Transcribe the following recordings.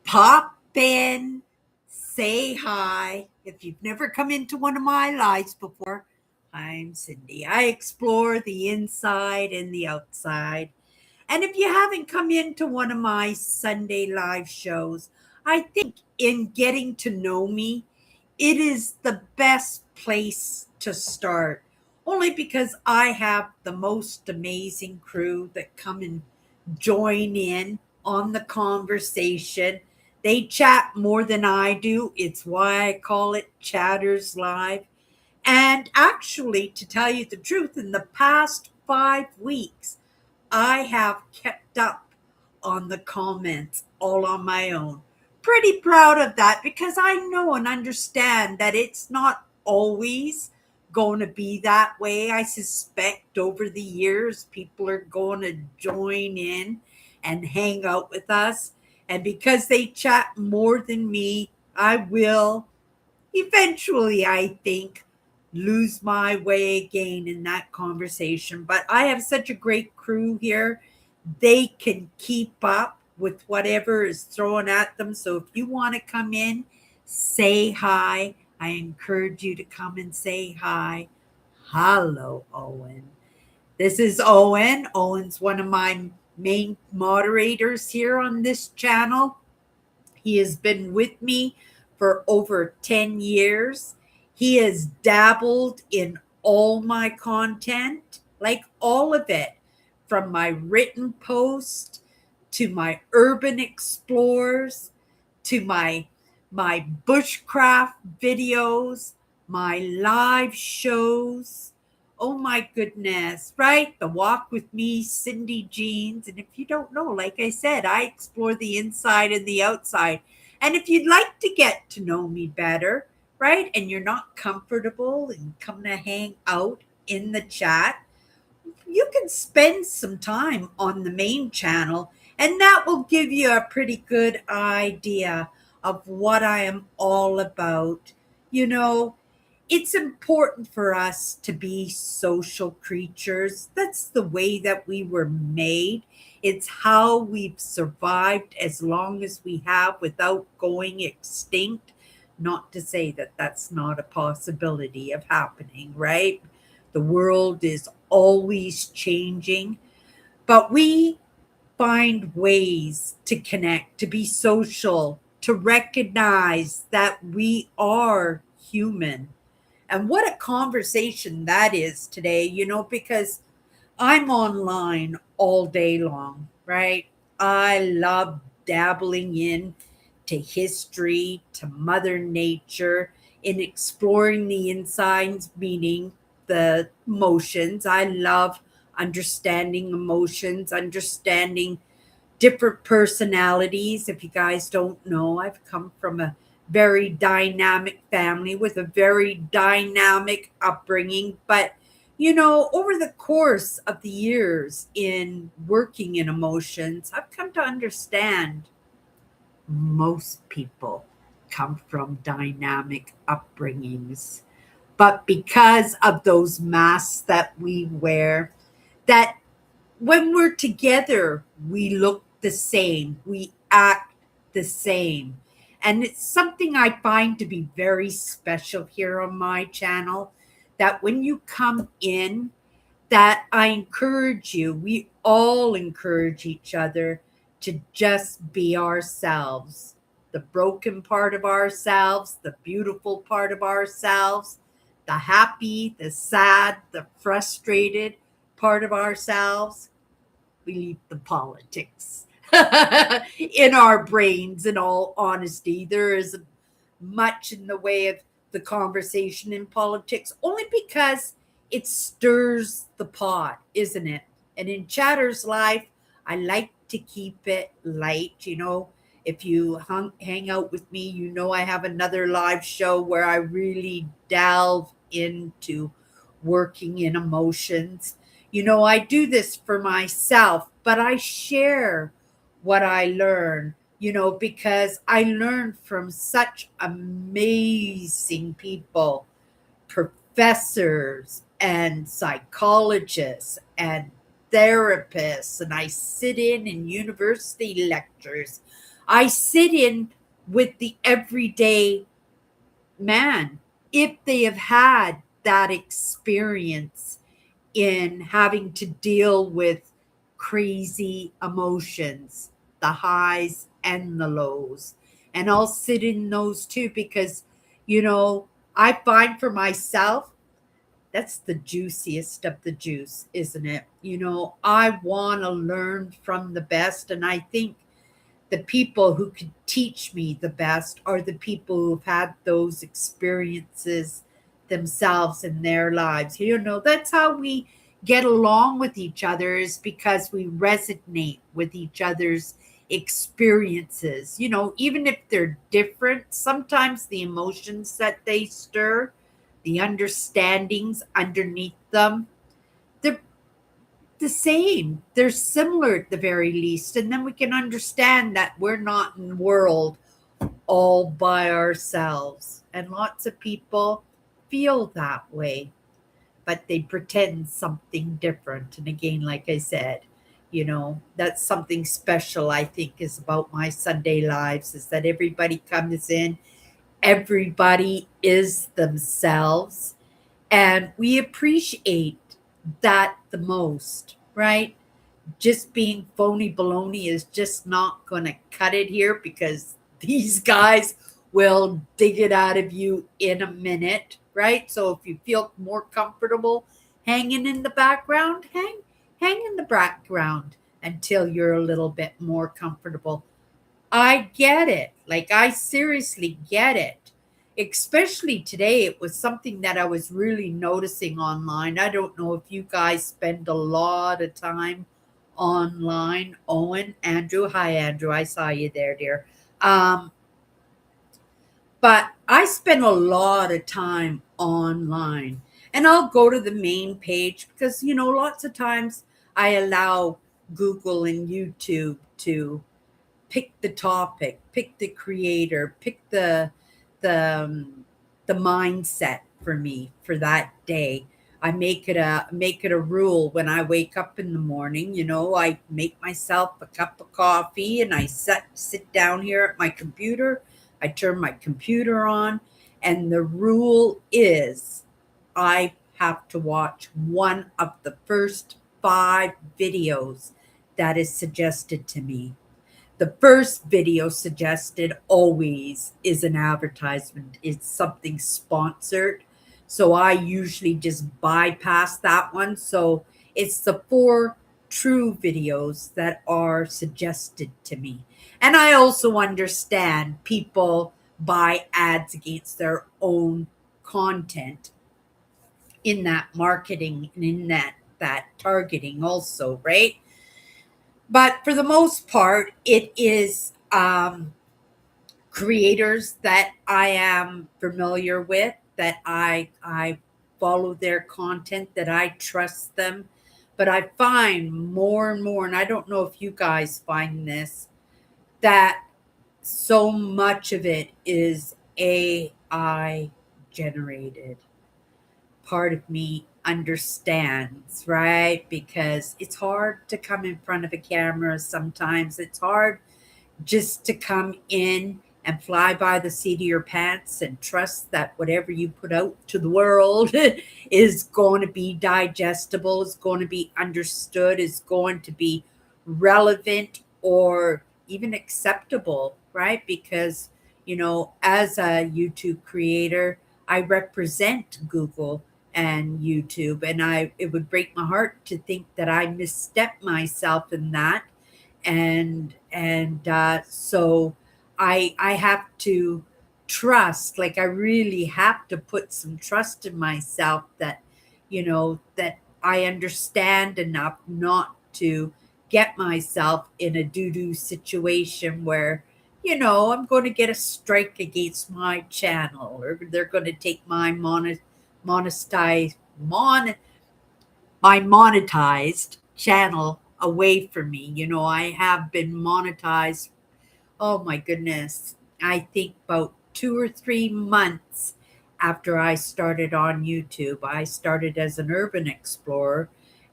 Pop in, say hi. If you've never come into one of my lives before, I'm Cindy. I explore the inside and the outside. And if you haven't come into one of my Sunday live shows, I think in getting to know me, it is the best place to start. Only because I have the most amazing crew that come and join in on the conversation. They chat more than I do. It's why I call it Chatters Live. And actually, to tell you the truth, in the past 5 weeks, I have kept up on the comments all on my own. Pretty proud of that because I know and understand that it's not always going to be that way. I suspect over the years, people are going to join in and hang out with us. And because they chat more than me, I will eventually, I think, lose my way again in that conversation. But I have such a great crew here. They can keep up with whatever is thrown at them. So if you want to come in, say hi. I encourage you to come and say hi. Hello, Owen. This is Owen. Owen's one of my main moderators here on this channel. He has been with me for over 10 years. He has dabbled in all my content, like all of it, from my written post to my urban explores to my bushcraft videos, my live shows. Oh my goodness, right? The Walk with Me, Cindy Jeans. And if you don't know, like I said, I explore the inside and the outside. And if you'd like to get to know me better, right, and you're not comfortable and come to hang out in the chat, you can spend some time on the main channel, and that will give you a pretty good idea of what I am all about. You know, it's important for us to be social creatures. That's the way that we were made. It's how we've survived as long as we have without going extinct. Not to say that that's not a possibility of happening, right? The world is always changing, but we find ways to connect, to be social, to recognize that we are human. And what a conversation that is today, because I'm online all day long, right? I love dabbling in to history, to Mother Nature, in exploring the insides, meaning the emotions. I love understanding emotions, understanding different personalities. If you guys don't know, I've come from a very dynamic family with a very dynamic upbringing. But, over the course of the years in working in emotions, I've come to understand most people come from dynamic upbringings. But because of those masks that we wear, that when we're together, we look the same, we act the same. And it's something I find to be very special here on my channel, that when you come in, that I encourage you, we all encourage each other to just be ourselves. The broken part of ourselves, the beautiful part of ourselves, the happy, the sad, the frustrated part of ourselves. We leave the politics in our brains, in all honesty. There is much in the way of the conversation in politics, only because it stirs the pot, isn't it? And in Chatter's life, I like to keep it light. If you hang out with me, I have another live show where I really delve into working in emotions. I do this for myself, but I share what I learn, because I learn from such amazing people, professors and psychologists and therapists, and I sit in university lectures. I sit in with the everyday man, if they have had that experience in having to deal with crazy emotions, the highs and the lows. And I'll sit in those too because, you know, I find for myself, that's the juiciest of the juice, isn't it? You know, I want to learn from the best. And I think the people who could teach me the best are the people who've had those experiences themselves in their lives. You know, that's how we get along with each other, is because we resonate with each other's experiences. You know, even if they're different, sometimes the emotions that they stir, the understandings underneath them, they're the same. They're similar at the very least. And then we can understand that we're not in the world all by ourselves. And lots of people feel that way, but they pretend something different. And again, like I said, you know, that's something special I think is about my Sunday lives, is that everybody comes in, everybody is themselves, and we appreciate that the most, right? Just being phony baloney is just not going to cut it here, because these guys will dig it out of you in a minute, right? So if you feel more comfortable hanging in the background, hang in the background until you're a little bit more comfortable. I get it. Like, I seriously get it. Especially today, it was something that I was really noticing online. I don't know if you guys spend a lot of time online. Owen, Andrew. Hi, Andrew. I saw you there, dear. Um, but I spend a lot of time online. And I'll go to the main page because, you know, lots of times I allow Google and YouTube to pick the topic, pick the creator, pick the the mindset for me for that day. I make it a rule when I wake up in the morning. You know, I make myself a cup of coffee and I sit down here at my computer. I turn my computer on, and the rule is I have to watch one of the first 5 videos that is suggested to me. The first video suggested always is an advertisement. It's something sponsored. So I usually just bypass that one. So it's the 4 true videos that are suggested to me. And I also understand people buy ads against their own content in that marketing and in that targeting also, right? But for the most part, it is creators that I am familiar with, that I follow their content, that I trust them. But I find more and more, and I don't know if you guys find this, that so much of it is AI generated. Part of me understands, right? Because it's hard to come in front of a camera sometimes. It's hard just to come in and fly by the seat of your pants and trust that whatever you put out to the world is going to be digestible, is going to be understood, is going to be relevant or even acceptable, right? Because, you know, as a YouTube creator, I represent Google and YouTube, and it would break my heart to think that I misstep myself in that. So I have to trust, like I really have to put some trust in myself that, you know, that I understand enough not to get myself in a doo-doo situation where, you know, I'm going to get a strike against my channel, or they're going to take my monetized mon my monetized channel away from me. You know, I have been monetized, oh my goodness, I think about 2 or 3 months after I started on YouTube. I started as an urban explorer,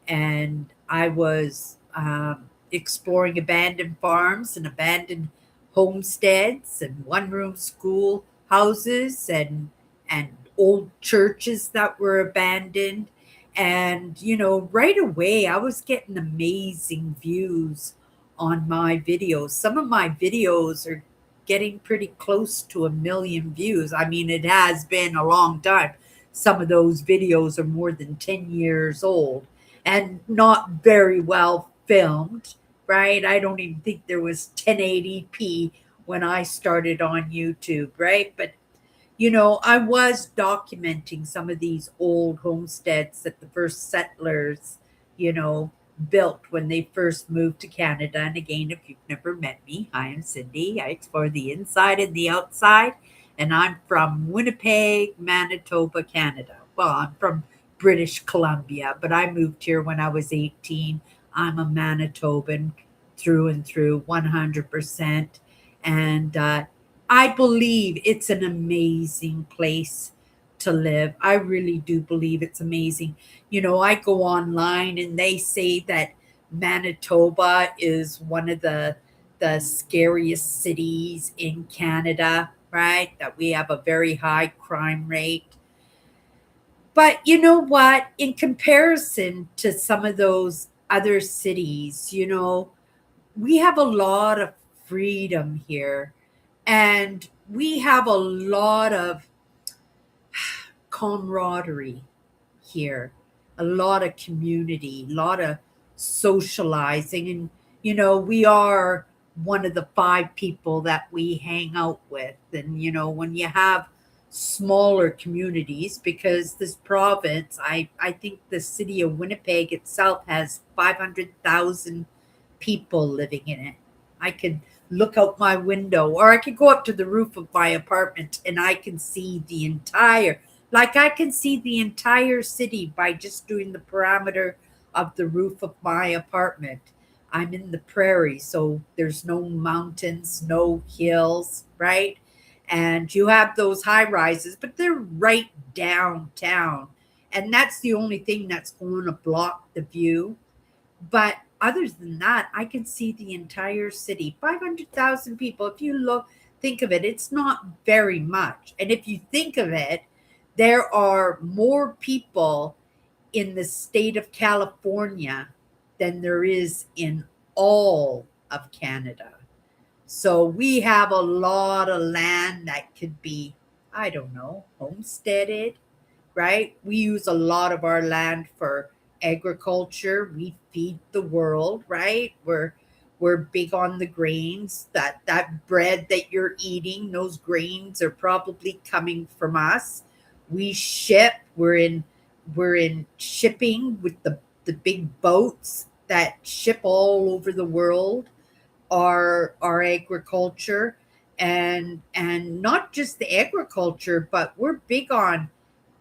and I was exploring abandoned farms and abandoned homesteads and one-room school houses and old churches that were abandoned. And right away I was getting amazing views on my videos. Some of my videos are getting pretty close to 1 million views. I mean, it has been a long time. Some of those videos are more than 10 years old and not very well filmed, right? I don't even think there was 1080p when I started on YouTube, right? But I was documenting some of these old homesteads that the first settlers, you know, built when they first moved to Canada. And again, if you've never met me, hi, I'm Cindy. I explore the inside and the outside. And I'm from Winnipeg, Manitoba, Canada. Well, I'm from British Columbia, but I moved here when I was 18. I'm a Manitoban through and through, 100%. And I believe it's an amazing place to live. I really do believe it's amazing. I go online and they say that Manitoba is one of the scariest cities in Canada, right? That we have a very high crime rate. But you know what? In comparison to some of those other cities, we have a lot of freedom here and we have a lot of camaraderie here, a lot of community, a lot of socializing. And, we are one of the five people that we hang out with. And, when you have smaller communities, because this province, I think the city of Winnipeg itself has 500,000 people living in it. I could look out my window or I could go up to the roof of my apartment and I can see I can see the entire city by just doing the parameter of the roof of my apartment. I'm in the prairie, so there's no mountains, no hills, right? And you have those high rises, but they're right downtown. And that's the only thing that's going to block the view. But other than that, I can see the entire city. 500,000 people. If you think of it, it's not very much. And if you think of it, there are more people in the state of California than there is in all of Canada. So we have a lot of land that could be, I don't know, homesteaded, right? We use a lot of our land for agriculture. We feed the world, right? We're big on the grains. That bread that you're eating, those grains are probably coming from us. We ship. We're in shipping with the big boats that ship all over the world our agriculture and not just the agriculture, but we're big on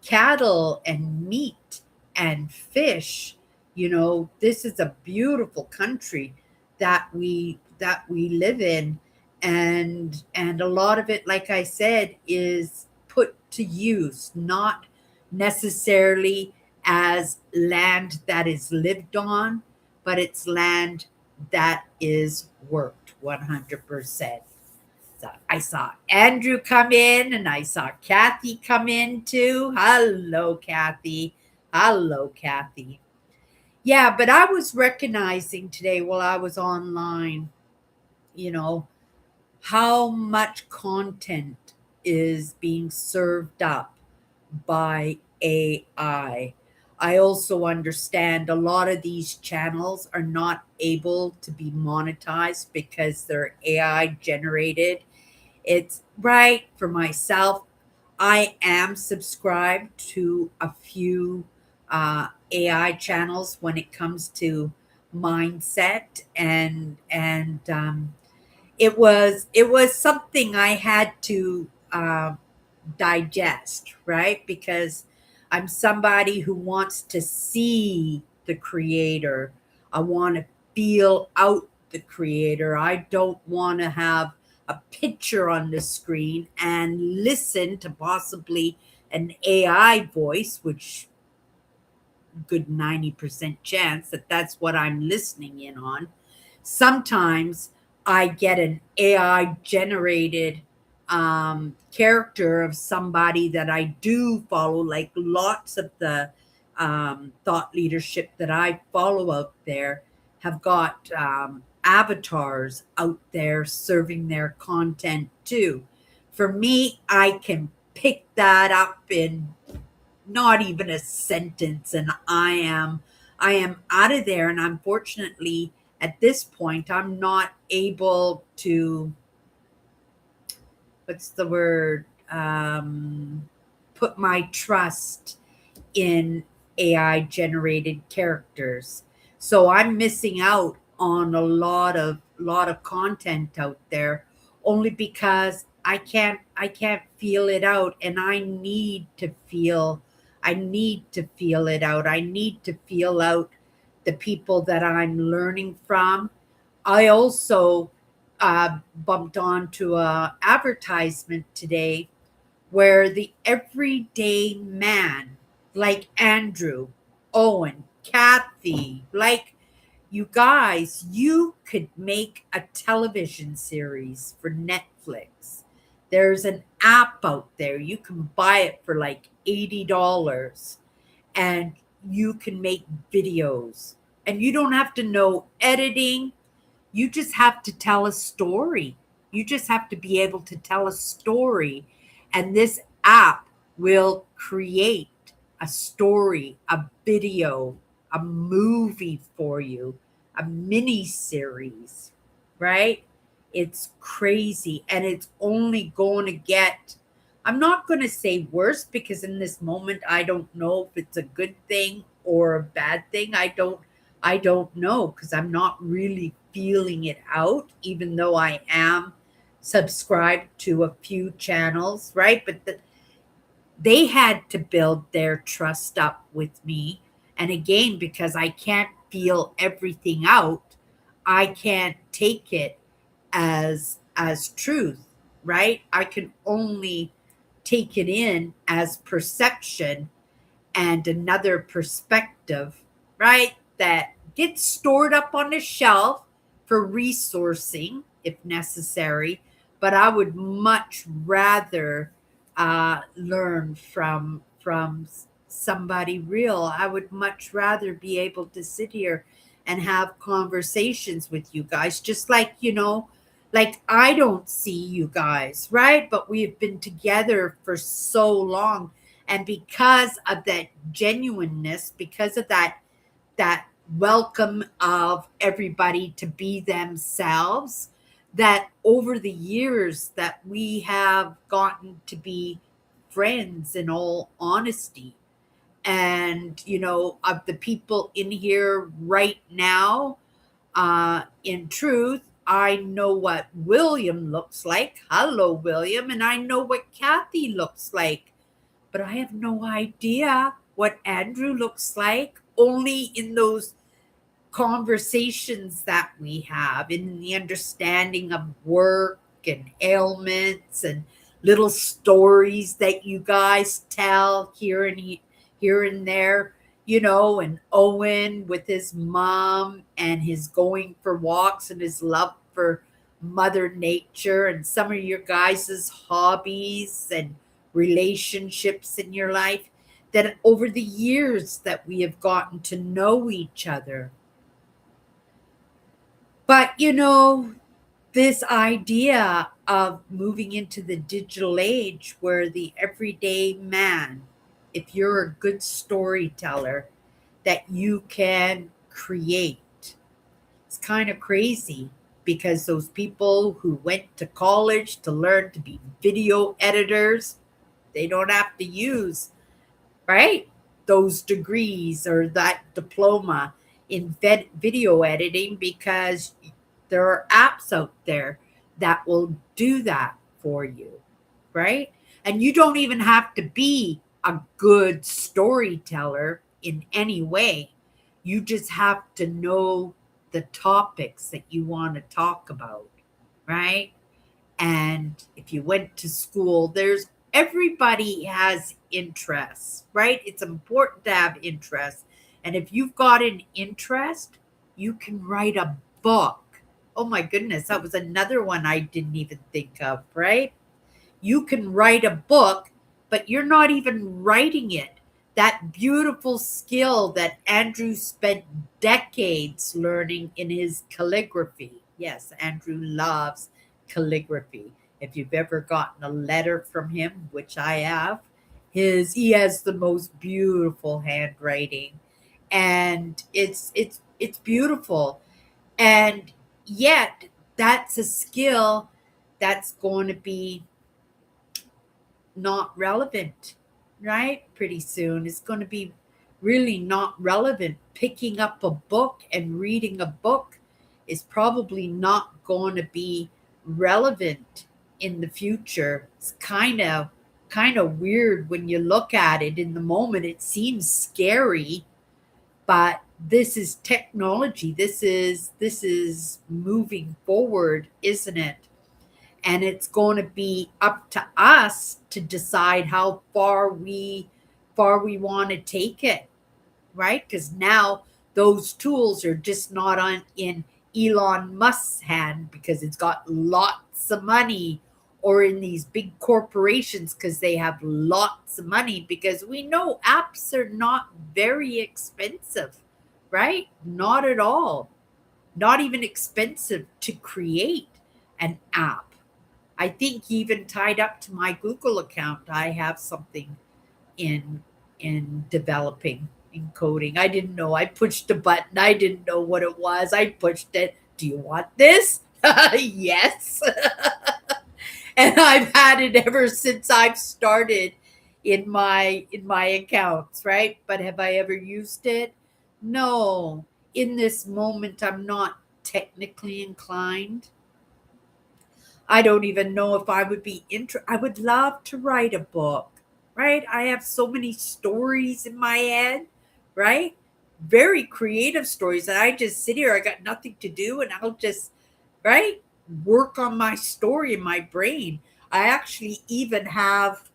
cattle and meat and fish. This is a beautiful country that we live in, and a lot of it, like I said, is put to use, not necessarily as land that is lived on, but it's land that is worked 100%. So I saw Andrew come in and I saw Kathy come in too. Hello, Kathy. Hello, Kathy. Yeah, but I was recognizing today while I was online, you know, how much content is being served up by AI. I also understand a lot of these channels are not able to be monetized because they're AI generated. It's right for myself. I am subscribed to a few AI channels when it comes to mindset and it was something I had to digest, right? Because I'm somebody who wants to see the creator. I want to feel out the creator. I don't want to have a picture on the screen and listen to possibly an AI voice, which good 90% chance that that's what I'm listening in on. Sometimes I get an AI generated character of somebody that I do follow, like lots of the thought leadership that I follow out there have got avatars out there serving their content too. For me, I can pick that up in not even a sentence, and I am out of there. And unfortunately at this point I'm not able to, what's the word, put my trust in AI generated characters. So I'm missing out on a lot of content out there only because I can't feel it out, and I need to feel it out. I need to feel out the people that I'm learning from. I also bumped onto a advertisement today where the everyday man, like Andrew, Owen, Kathy, like you guys, you could make a television series for Netflix. There's an app out there. You can buy it for like $80 and you can make videos. And you don't have to know editing, you just have to tell a story. You just have to be able to tell a story. And this app will create a story, a video, a movie for you, a mini series, right? It's crazy. And it's only going to get, I'm not going to say worse because in this moment, I don't know if it's a good thing or a bad thing. I don't know because I'm not really feeling it out, even though I am subscribed to a few channels, right? But they had to build their trust up with me. And again, because I can't feel everything out, I can't take it as truth, right? I can only take it in as perception and another perspective, right? That gets stored up on the shelf for resourcing if necessary. But I would much rather learn from somebody real. I would much rather be able to sit here and have conversations with you guys, just like like I don't see you guys, right? But we've been together for so long, and because of that genuineness, because of that welcome of everybody to be themselves, that over the years that we have gotten to be friends in all honesty. And of the people in here right now, in truth, I know what William looks like. Hello, William. And I know what Kathy looks like, but I have no idea what Andrew looks like, only in those conversations that we have, in the understanding of work and ailments and little stories that you guys tell here and there, and Owen with his mom and his going for walks and his love for Mother Nature, and some of your guys' hobbies and relationships in your life, that over the years that we have gotten to know each other. But this idea of moving into the digital age where the everyday man, if you're a good storyteller, that you can create. It's kind of crazy because those people who went to college to learn to be video editors, they don't have to use, right? Those degrees or that diploma in video editing, because there are apps out there that will do that for you, right? And you don't even have to be a good storyteller in any way. You just have to know the topics that you want to talk about, right? And if you went to school, everybody has interests, right? It's important to have interests. And if you've got an interest, you can write a book. Oh my goodness, that was another one I didn't even think of, right? You can write a book, but you're not even writing it. That beautiful skill that Andrew spent decades learning in his calligraphy. Yes, Andrew loves calligraphy. If you've ever gotten a letter from him, which I have, he has the most beautiful handwriting, and it's beautiful. And yet that's a skill that's going to be not relevant, right? Pretty soon. It's going to be really not relevant. Picking up a book and reading a book is probably not going to be relevant in the future. It's kind of weird when you look at it in the moment. It seems scary, but this is technology. This is moving forward, isn't it? And it's going to be up to us to decide how far we want to take it, right? Because now those tools are just not on in Elon Musk's hand because it's got lots of money, or in these big corporations because they have lots of money, because we know apps are not very expensive, right? Not at all. Not even expensive to create an app. I think even tied up to my Google account, I have something in developing, in coding. I didn't know. I pushed a button. I didn't know what it was. I pushed it. Do you want this? Yes. And I've had it ever since I've started in my accounts, right? But have I ever used it? No. In this moment, I'm not technically inclined. I don't even know if I would be I would love to write a book, right? I have so many stories in my head, right? Very creative stories that I just sit here, I got nothing to do, and I'll just, right, work on my story in my brain. I actually even have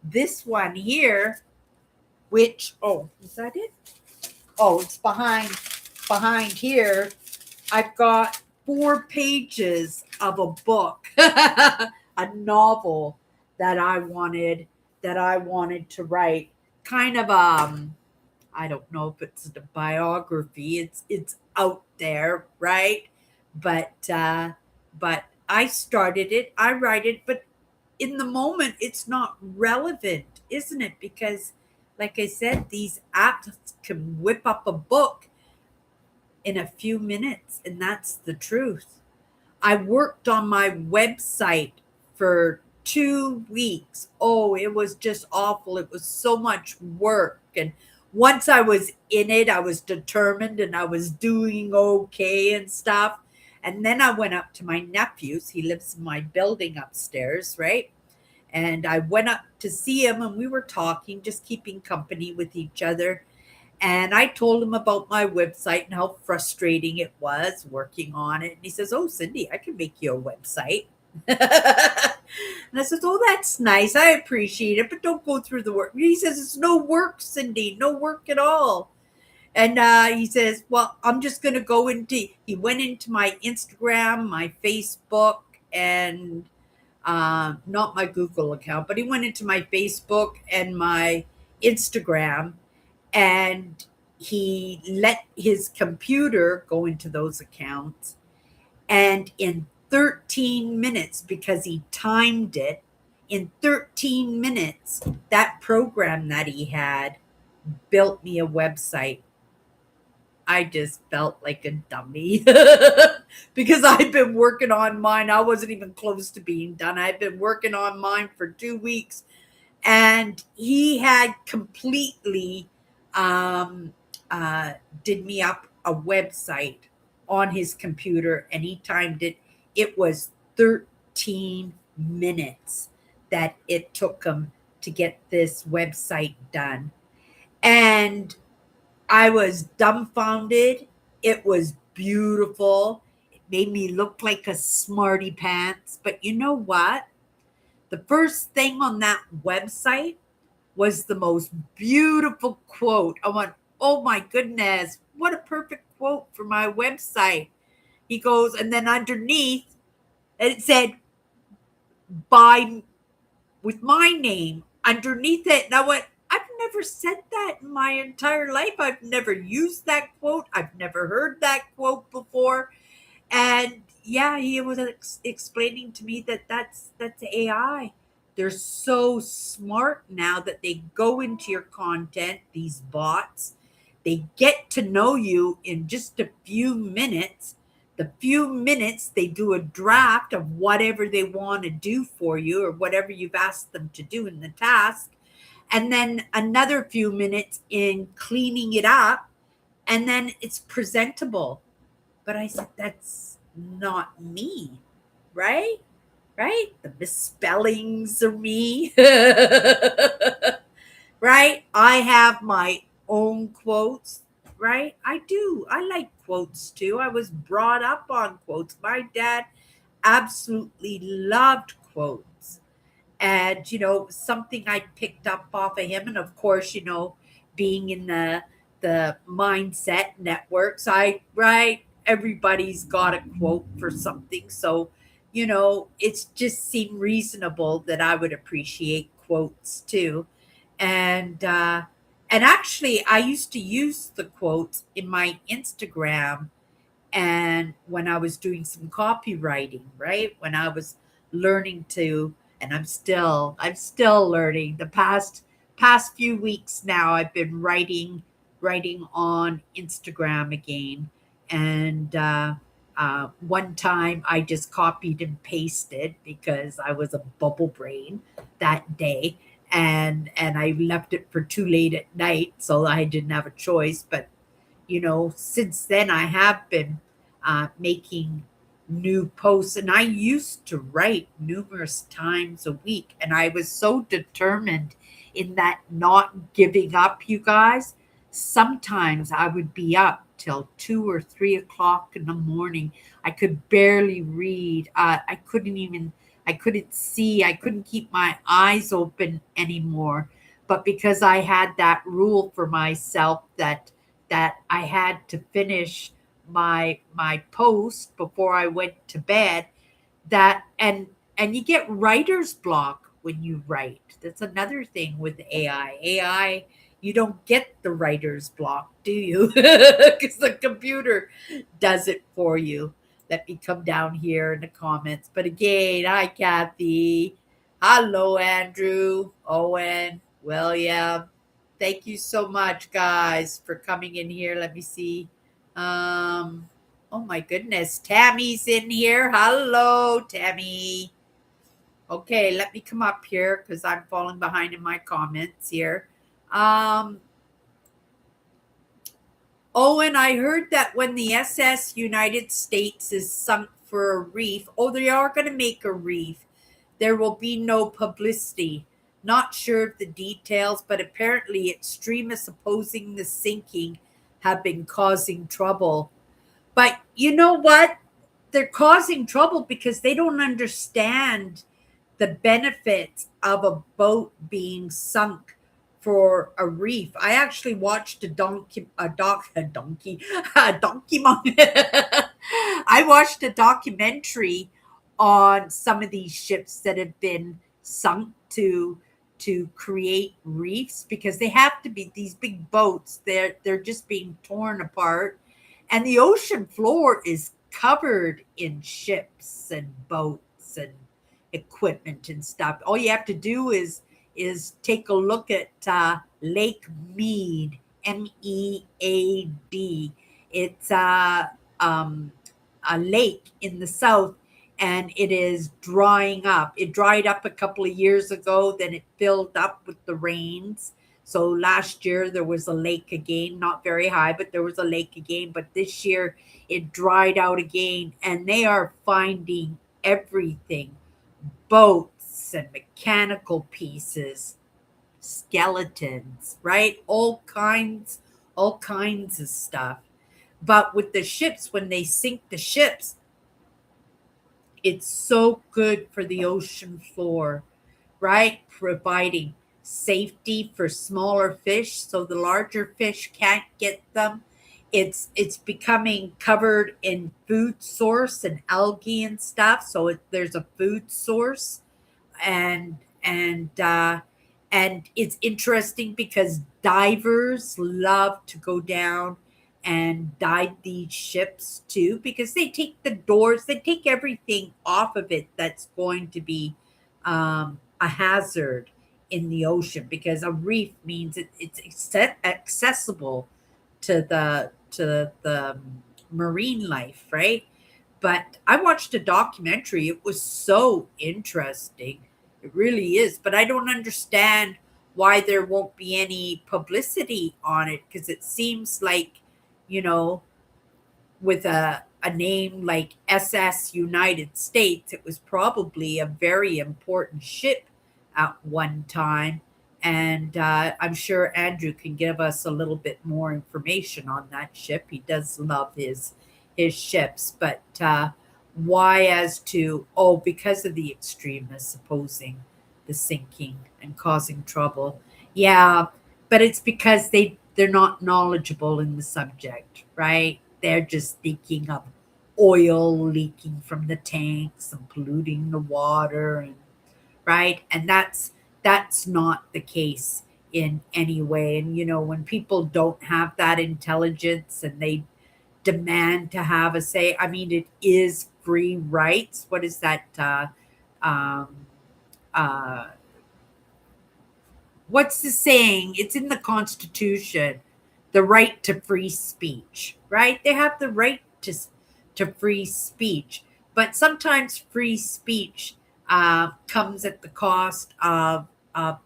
this one here, which, oh, is that it? Oh, it's behind here. I've got 4 pages of a book, a novel that I wanted to write. Kind of I don't know if it's a biography. It's out there, right? But I started it. I write it, but in the moment it's not relevant, isn't it? Because like I said, these apps can whip up a book in a few minutes, and that's the truth. I worked on my website for 2 weeks. Oh, it was just awful. It was so much work. And once I was in it, I was determined and I was doing okay and stuff. And then I went up to my nephew's. He lives in my building upstairs, right? And I went up to see him and we were talking, just keeping company with each other. And I told him about my website and how frustrating it was working on it. And he says, "Oh, Cindy, I can make you a website." And I says, "Oh, that's nice. I appreciate it, but don't go through the work." He says, "It's no work, Cindy, no work at all." And he says, "Well, I'm just going to go into," he went into my Instagram, my Facebook, and not my Google account, but he went into my Facebook and my Instagram, and he let his computer go into those accounts, and in 13 minutes, because he timed it, in 13 minutes that program that he had built me a website. I just felt like a dummy because I've been working on mine. I wasn't even close to being done. I've been working on mine for 2 weeks, and he had completely um, did me up a website on his computer, and he timed it. It was 13 minutes that it took him to get this website done. And I was dumbfounded. It was beautiful. It made me look like a smarty pants. But you know what? The first thing on that website was the most beautiful quote. I went, Oh my goodness, what a perfect quote for my website. He goes, and then underneath, and it said, by with my name underneath it. Now, what? I've never said that in my entire life. I've never used that quote. I've never heard that quote before. And yeah, he was explaining to me that that's AI. They're so smart now that they go into your content, these bots. They get to know you in just a few minutes. The few minutes they do a draft of whatever they want to do for you or whatever you've asked them to do in the task. And then another few minutes in cleaning it up. And then it's presentable. But I said, that's not me, right? Right? The misspellings are me. Right? I have my own quotes, right? I do. I like quotes too. I was brought up on quotes. My dad absolutely loved quotes. And something I picked up off of him, and of course, being in the mindset networks, I right, everybody's got a quote for something. So it's just seemed reasonable that I would appreciate quotes too. And actually I used to use the quotes in my Instagram, and when I was doing some copywriting, right? When I was learning to, and I'm still learning. The past few weeks now I've been writing on Instagram again. And one time I just copied and pasted because I was a bubble brain that day, and I left it for too late at night, so I didn't have a choice. But since then I have been making new posts, and I used to write numerous times a week, and I was so determined in that not giving up, you guys. Sometimes I would be up till 2 or 3 o'clock in the morning. I could barely read. I couldn't see. I couldn't keep my eyes open anymore. But because I had that rule for myself that I had to finish my post before I went to bed, that and you get writer's block when you write. That's another thing with AI. AI, you don't get the writer's block, do you? Because the computer does it for you. Let me come down here in the comments. But again, hi Kathy. Hello Andrew, Owen, William. Thank you so much, guys, for coming in here. Let me see. Um, oh my goodness, Tammy's in here. Hello, Tammy. Okay, let me come up here because I'm falling behind in my comments here. Um, Owen, I heard that when the SS United States is sunk for a reef, oh, they are going to make a reef. There will be no publicity. Not sure of the details, but apparently extremists opposing the sinking have been causing trouble. But you know what? They're causing trouble because they don't understand the benefits of a boat being sunk for a reef. I actually watched a donkey, a donkey monkey. I watched a documentary on some of these ships that have been sunk to create reefs, because they have to be these big boats. They're just being torn apart, and the ocean floor is covered in ships and boats and equipment and stuff. All you have to do is take a look at Lake Mead, Mead. It's a lake in the south, and it is drying up. It dried up a couple of years ago, then it filled up with the rains. So last year there was a lake again, not very high, but there was a lake again. But this year it dried out again, and they are finding everything: boats and mechanical pieces, skeletons, right? All kinds of stuff. But with the ships, when they sink the ships, it's so good for the ocean floor, right? Providing safety for smaller fish, so the larger fish can't get them. It's becoming covered in food source and algae and stuff, so there's a food source. And and uh and it's interesting because divers love to go down and dive these ships too, because they take the doors, they take everything off of it that's going to be a hazard in the ocean, because a reef means it's accessible to the marine life, right? But I watched a documentary. It was so interesting. It really is. But I don't understand why there won't be any publicity on it, because it seems like, you know, with a name like SS United States, it was probably a very important ship at one time. And I'm sure Andrew can give us a little bit more information on that ship. He does love his ships, but why as to, oh, because of the extremists opposing the sinking and causing trouble. Yeah, but it's because they're not knowledgeable in the subject, right? They're just thinking of oil leaking from the tanks and polluting the water, and right, and that's not the case in any way. And when people don't have that intelligence and they demand to have a say, I mean, it is free rights. What is that? Um, uh, what's the saying? It's in the Constitution. The right to free speech, right? They have the right to free speech, but sometimes free speech comes at the cost of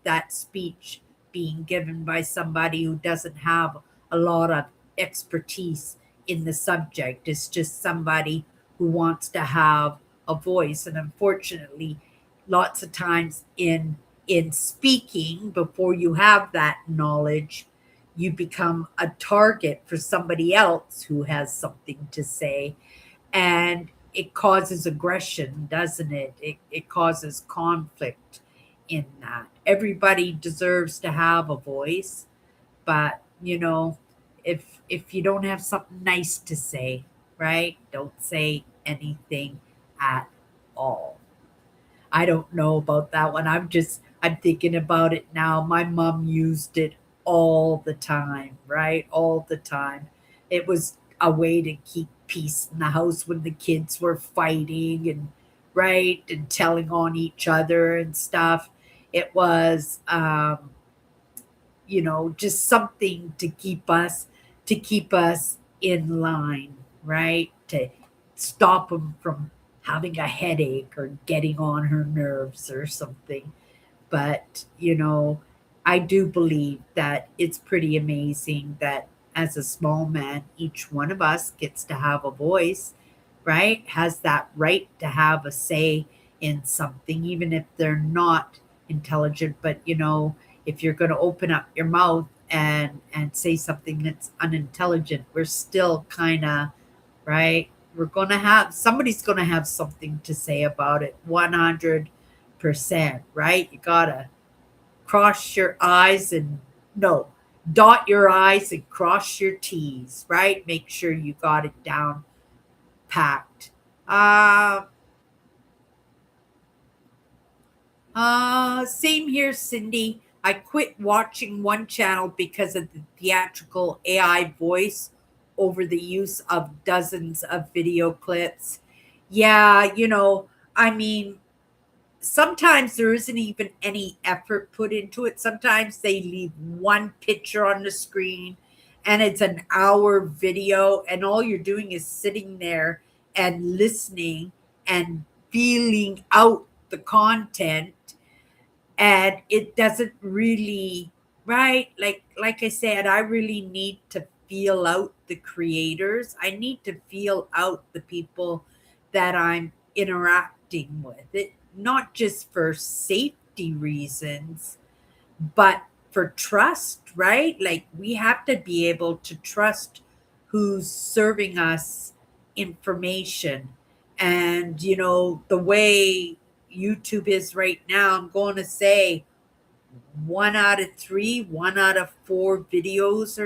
that speech being given by somebody who doesn't have a lot of expertise in the subject. It's just somebody who wants to have a voice, and unfortunately, lots of times in speaking, before you have that knowledge, you become a target for somebody else who has something to say. And it causes aggression, doesn't it? It causes conflict in that. Everybody deserves to have a voice, but if you don't have something nice to say, right? Don't say anything at all. I don't know about that one. I'm thinking about it now. My mom used it all the time, right? All the time. It was a way to keep peace in the house when the kids were fighting, and right, and telling on each other and stuff. It was just something to keep us in line, right? To stop them from having a headache or getting on her nerves or something. But I do believe that it's pretty amazing that as a small man, each one of us gets to have a voice, right? Has that right to have a say in something, even if they're not intelligent. But if you're going to open up your mouth and say something that's unintelligent, we're still kind of right. We're going to have somebody's going to have something to say about it. 100%, right? You gotta cross your I's and no, dot your I's and cross your T's, right? Make sure you got it down packed. Uh, Same here, Cindy. I quit watching one channel because of the theatrical AI voice over the use of dozens of video clips. Yeah, I mean, sometimes there isn't even any effort put into it. Sometimes they leave one picture on the screen and it's an hour video, and all you're doing is sitting there and listening and feeling out the content, and it doesn't really, right, like I said, I really need to feel out the creators. I need to feel out the people that I'm interacting with, it not just for safety reasons, but for trust, right? Like, we have to be able to trust who's serving us information. And the way YouTube is right now, I'm going to say one out of three, 1 out of 4 videos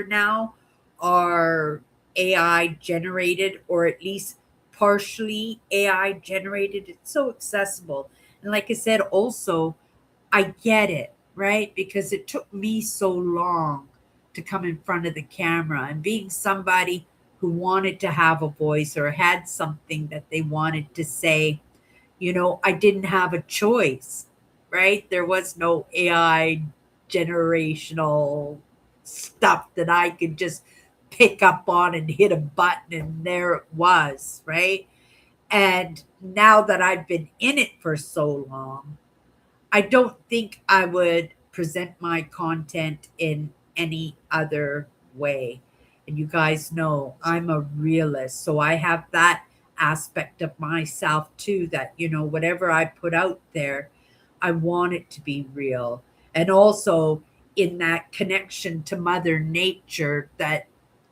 are AI generated, or at least partially AI generated. It's so accessible. And like I said, also, I get it, right? Because it took me so long to come in front of the camera, and being somebody who wanted to have a voice or had something that they wanted to say, I didn't have a choice, right? There was no AI generational stuff that I could just pick up on and hit a button and there it was, right? And now that I've been in it for so long, I don't think I would present my content in any other way. And you guys know I'm a realist, so I have that aspect of myself too, that, whatever I put out there, I want it to be real. And also in that connection to Mother Nature, that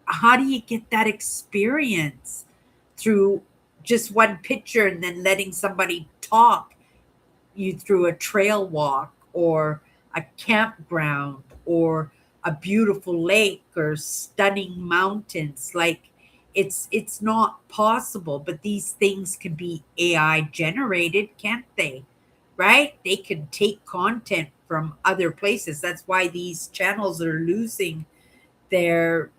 how do you get that experience through just one picture and then letting somebody talk you through a trail walk or a campground or a beautiful lake or stunning mountains? Like, it's not possible, but these things can be AI generated, can't they? Right? They can take content from other places. That's why these channels are losing their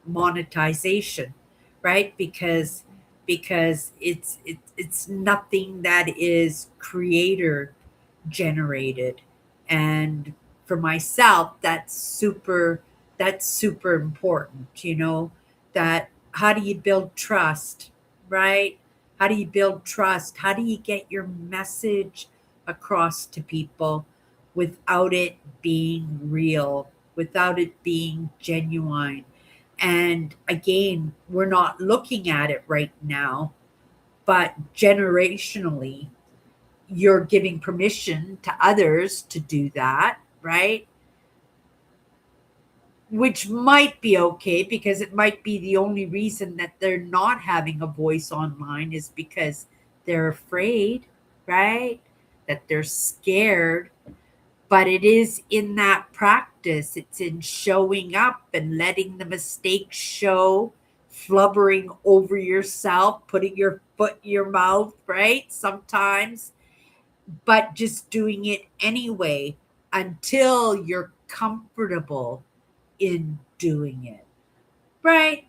monetization, right? Because it's nothing that is creator generated. And for myself, that's super important, that how do you build trust, right? How do you build trust? How do you get your message across to people without it being real, without it being genuine? And again, we're not looking at it right now, but generationally, you're giving permission to others to do that, right? Which might be okay, because it might be the only reason that they're not having a voice online is because they're afraid, right? That they're scared. But it is in that practice, it's in showing up and letting the mistakes show, flubbering over yourself, putting your foot in your mouth, right? Sometimes, but just doing it anyway until you're comfortable in doing it, right?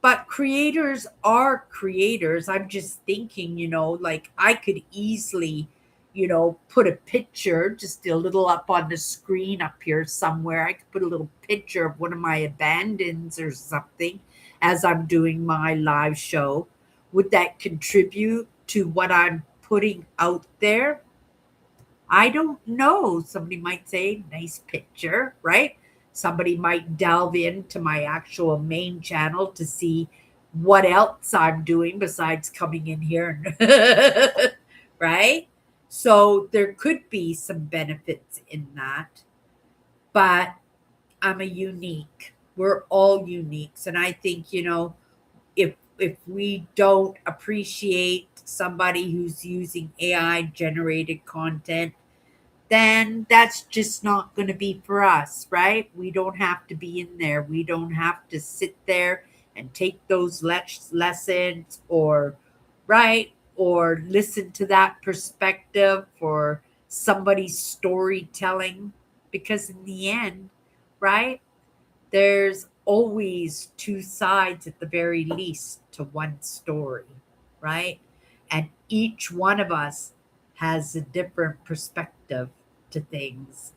But creators are creators. I'm just thinking, like I could easily, put a picture just a little up on the screen up here somewhere. I could put a little picture of one of my abandons or something as I'm doing my live show. Would that contribute to what I'm putting out there? I don't know. Somebody might say, nice picture, right? Somebody might delve into my actual main channel to see what else I'm doing besides coming in here, right? So there could be some benefits in that, but I'm a unique. We're all uniques. And I think, if we don't appreciate somebody who's using AI generated content, then that's just not going to be for us, right? We don't have to be in there. We don't have to sit there and take those lessons, or, right, or listen to that perspective for somebody's storytelling. Because in the end, right, there's always two sides at the very least to one story, right? And each one of us has a different perspective to things,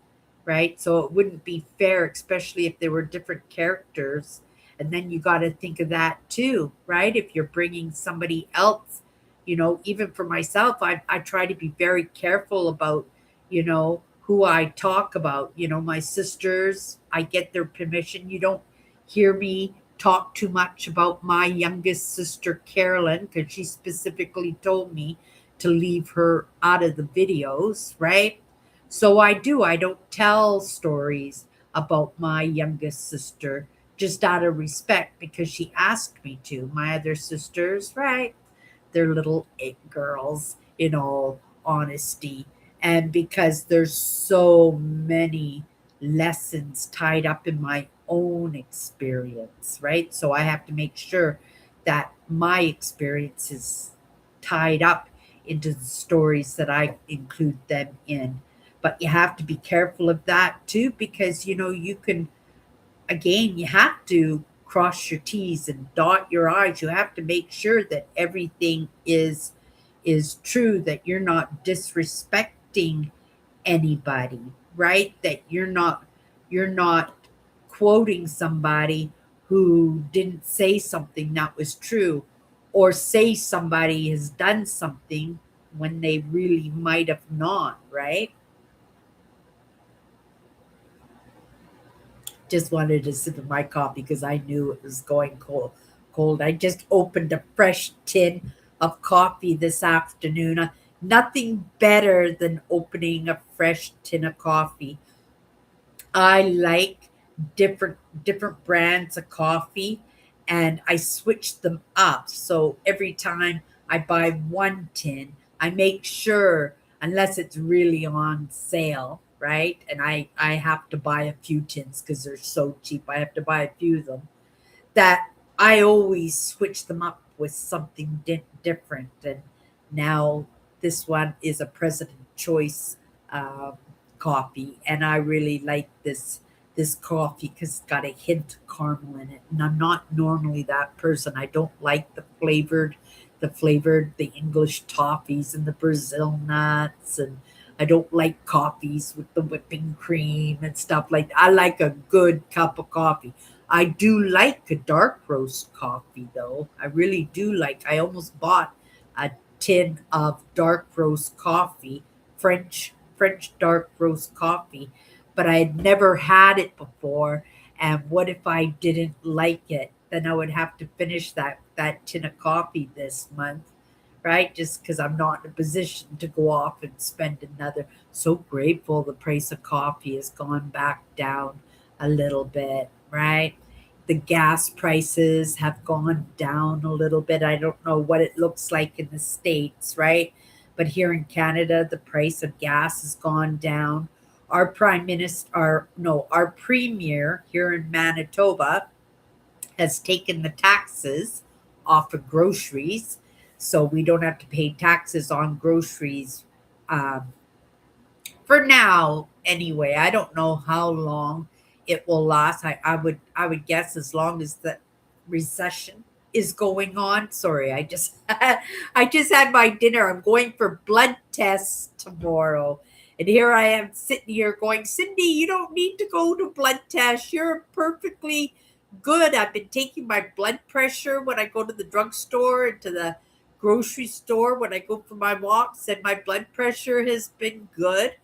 right? So it wouldn't be fair, especially if there were different characters. And then you got to think of that too, right? If you're bringing somebody else, even for myself, I try to be very careful about, who I talk about. My sisters, I get their permission. You don't hear me talk too much about my youngest sister, Carolyn, because she specifically told me to leave her out of the videos, right? So I do. I don't tell stories about my youngest sister just out of respect because she asked me to. My other sisters, right? They're little it girls, in all honesty. And because there's so many lessons tied up in my own experience, right? So I have to make sure that my experience is tied up into the stories that I include them in. But you have to be careful of that too, because you can, again, you have to cross your T's and dot your I's. You have to make sure that everything is true, that you're not disrespecting anybody, right? That you're not quoting somebody who didn't say something that was true, or say somebody has done something when they really might have not, right? Just wanted to sip of my coffee because I knew it was going cold. I just opened a fresh tin of coffee this afternoon. Nothing better than opening a fresh tin of coffee. I like different brands of coffee, and I switch them up. So every time I buy one tin, I make sure, unless it's really on sale, right? And I have to buy a few tins because they're so cheap. I have to buy a few of them, that I always switch them up with something different. And now this one is a President Choice um, coffee, and I really like this coffee because it's got a hint of caramel in it. And I'm not normally that person. I don't like the English toffees and the Brazil nuts, and I don't like coffees with the whipping cream and stuff like that. I like a good cup of coffee. I do like a dark roast coffee though. I really do like. I almost bought a tin of dark roast coffee, French dark roast coffee, but I had never had it before. And what if I didn't like it? Then I would have to finish that tin of coffee this month, right? Just because I'm not in a position to go off and spend another. So grateful the price of coffee has gone back down a little bit, right? The gas prices have gone down a little bit. I don't know what it looks like in the States, right? But here in Canada, the price of gas has gone down. Our prime minister, our premier here in Manitoba has taken the taxes off of groceries. So we don't have to pay taxes on groceries, um, for now anyway. I don't know how long it will last. I would guess as long as the recession is going on. Sorry, I just had my dinner. I'm going for blood tests tomorrow. And here I am sitting here going, Cindy, you don't need to go to blood tests. You're perfectly good. I've been taking my blood pressure when I go to the drugstore and to the grocery store when I go for my walks, and my blood pressure has been good,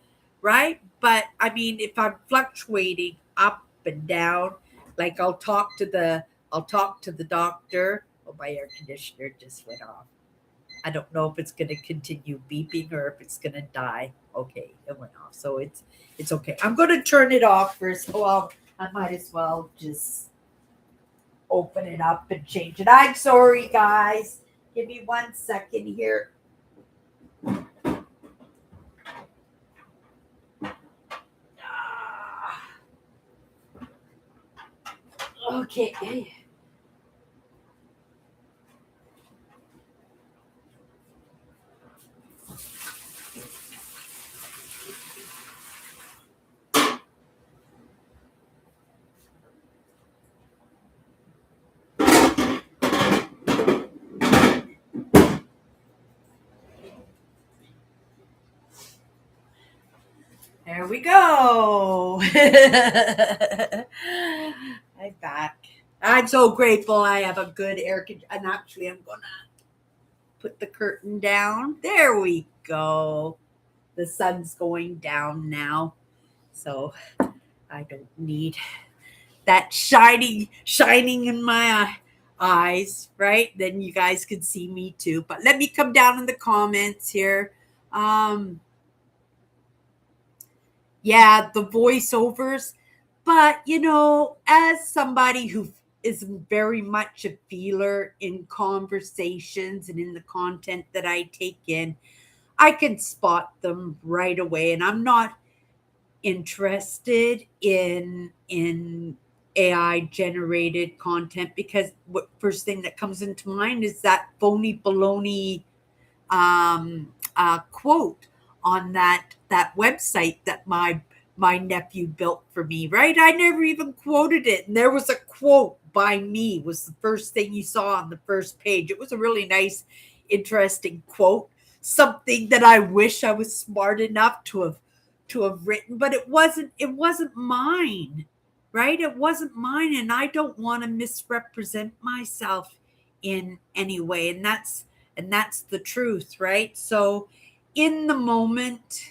right? But I mean, if I'm fluctuating up and down, like I'll talk to the doctor. Oh, my air conditioner just went off. I don't know if it's going to continue beeping or if it's going to die. Okay, it went off, so it's okay. I'm going to turn it off first. Well, I might as well just open it up and change it. I'm sorry, guys. Give me 1 second here. Ah, okay. There we go. I'm back. I'm so grateful I have a good air conditioner. And actually, I'm going to put the curtain down. There we go. The sun's going down now. So I don't need that shining in my eyes, right? Then you guys could see me too. But let me come down in the comments here. Um, yeah, the voiceovers. But, as somebody who is very much a feeler in conversations and in the content that I take in, I can spot them right away, and I'm not interested in AI generated content because what first thing that comes into mind is that phony baloney quote on that website that my nephew built for me. Right? I never even quoted it, and there was a quote by me. Was the first thing you saw on the first page. It was a really nice, interesting quote. Something that I wish I was smart enough to have written, but it wasn't. It wasn't mine. Right? It wasn't mine, and I don't want to misrepresent myself in any way, and that's the truth, right? So in the moment,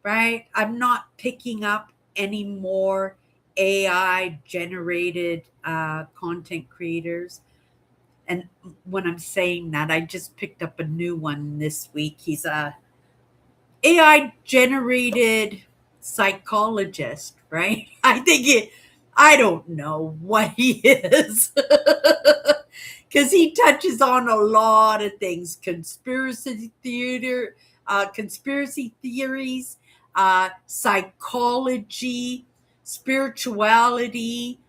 right, I'm not picking up any more AI generated content creators. And when I'm saying that, I just picked up a new one this week. He's a AI generated psychologist, right? I don't know what he is. Because he touches on a lot of things: conspiracy theories, psychology, spirituality,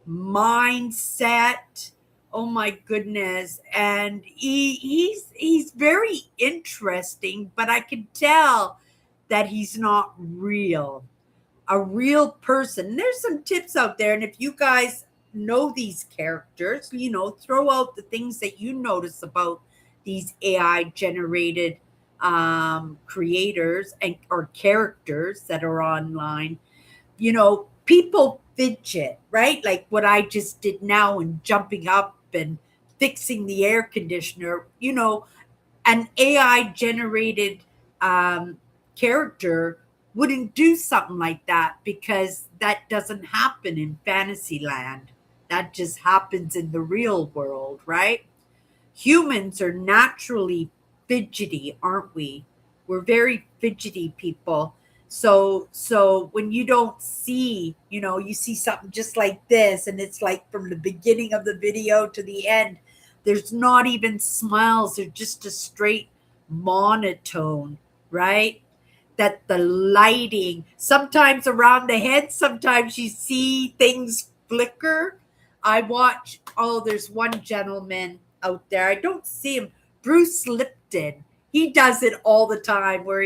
mindset. Oh my goodness. And he's very interesting, but I can tell that he's not real, a real person. There's some tips out there, and if you guys know these characters, throw out the things that you notice about these AI generated creators and or characters that are online. People fidget, right? Like what I just did now, and jumping up and fixing the air conditioner. An AI generated um, character wouldn't do something like that, because that doesn't happen in fantasy land. That just happens in the real world, right? Humans are naturally fidgety, aren't we? We're very fidgety people. So when you don't see, you see something just like this, and it's like from the beginning of the video to the end, there's not even smiles, they're just a straight monotone, right? That the lighting, sometimes around the head, sometimes you see things flicker. I watch, oh, there's one gentleman out there. I don't see him. Bruce Lipton. He does it all the time where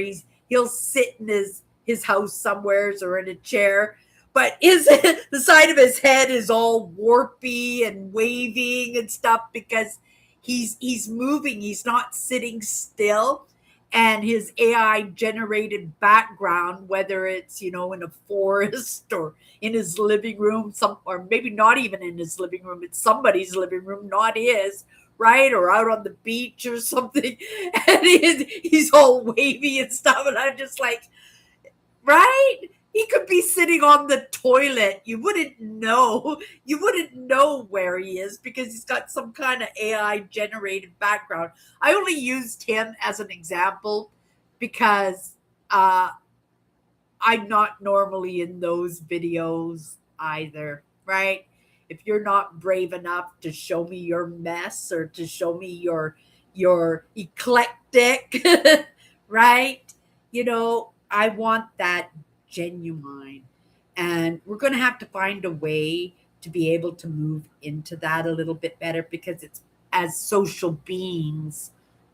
he'll sit in his house somewheres or in a chair, but his the side of his head is all warpy and waving and stuff because he's moving. He's not sitting still. And his AI generated background, whether it's in a forest or in his living room, or maybe not even in his living room, it's somebody's living room, not his, right? Or out on the beach or something, and he's all wavy and stuff, and I'm just like, right? He could be sitting on the toilet. You wouldn't know. You wouldn't know where he is because he's got some kind of AI generated background. I only used him as an example because I'm not normally in those videos either, right? If you're not brave enough to show me your mess or to show me your eclectic, right? I want that genuine. And we're going to have to find a way to be able to move into that a little bit better, because it's, as social beings,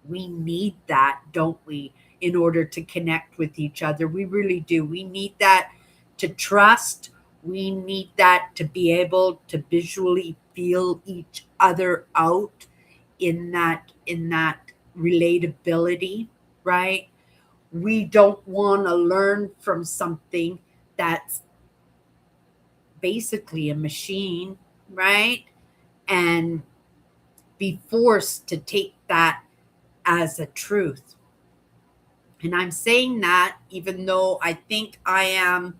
we need that, don't we? In order to connect with each other. We really do. We need that to trust. We need that to be able to visually feel each other out in that relatability, right? We don't want to learn from something that's basically a machine, right? And be forced to take that as a truth. And I'm saying that even though I think I am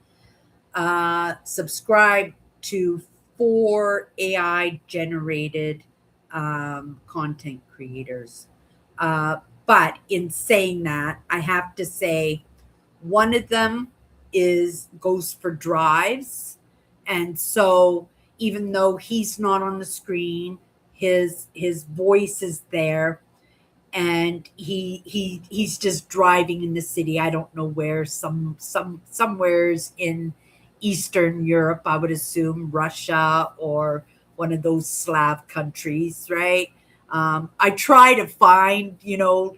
subscribed to 4 AI generated content creators. But in saying that, I have to say one of them goes for drives. And so even though he's not on the screen, his voice is there, and he's just driving in the city. I don't know where, somewheres in Eastern Europe, I would assume Russia or one of those Slav countries, right? I try to find,